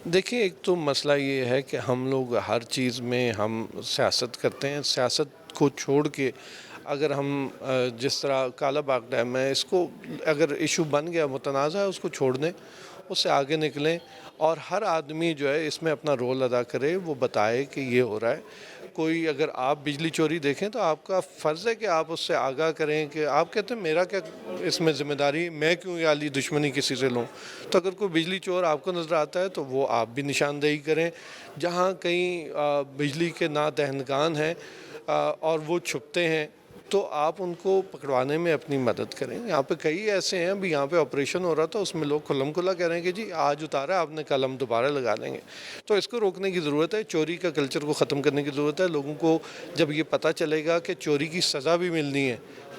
دیکھیں، ایک تو مسئلہ یہ ہے کہ ہم لوگ ہر چیز میں ہم سیاست کرتے ہیں. سیاست کو چھوڑ کے اگر ہم جس طرح کالا باغ ڈیم ہے، اس کو اگر ایشو بن گیا، متنازع ہے، اس کو چھوڑ دیں، اس سے آگے نکلیں، اور ہر آدمی جو ہے اس میں اپنا رول ادا کرے، وہ بتائے کہ یہ ہو رہا ہے. کوئی اگر آپ بجلی چوری دیکھیں تو آپ کا فرض ہے کہ آپ اس سے آگاہ کریں کہ آپ کہتے ہیں میرا کیا اس میں ذمہ داری، میں کیوں یہ عالی دشمنی کسی سے لوں. تو اگر کوئی بجلی چور آپ کو نظر آتا ہے تو وہ آپ بھی نشاندہی کریں. جہاں کہیں بجلی کے نادہندگان ہیں اور وہ چھپتے ہیں تو آپ ان کو پکڑوانے میں اپنی مدد کریں. یہاں پہ کئی ایسے ہیں، ابھی یہاں پہ آپریشن ہو رہا تھا، اس میں لوگ کھلم کھلا کہہ رہے ہیں کہ جی آج اتارا آپ نے، کل ہم دوبارہ لگا دیں گے. تو اس کو روکنے کی ضرورت ہے. چوری کا کلچر کو ختم کرنے کی ضرورت ہے. لوگوں کو جب یہ پتہ چلے گا کہ چوری کی سزا بھی ملنی ہے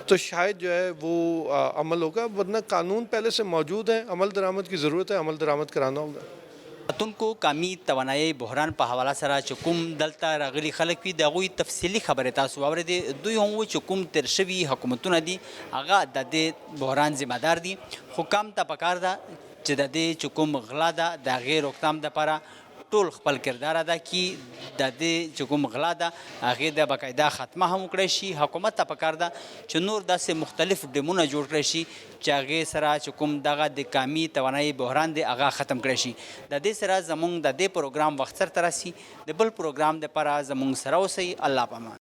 تو شاید جو ہے وہ عمل ہوگا. ورنہ قانون پہلے سے موجود ہے، عمل درآمد کی ضرورت ہے، عمل درآمد کرانا ہوگا. خاتون کو قومي توانایي بحران په حواله سره چې کوم دلته راغلي خلک وي د هغوی تفصیلي خبرې تاسو واورېدې. دوی هم وایي چې کوم تېر شوي حکومتونه دي هغه د دې بحران ذمہ دار دي، خو قام ته پکار ده چې د دې چې کوم غلا ده د هغې روکتام دپاره ټول خپل کردار ادا کړي. د دې چې کوم غلا ده هغې د باقاعده خاتمه هم وکړی شي. حکومت ته پکار ده چې نور داسې مختلف ډیمونه جوړ کړی شي چې هغې سره چې کوم دغه د قومي توانایي بحران دی هغه ختم کړی شي. د دې سره زموږ د دې پروګرام وخت سرته راسي. د بل پروګرام دپاره زموږ سره اوسئ. الله پامان.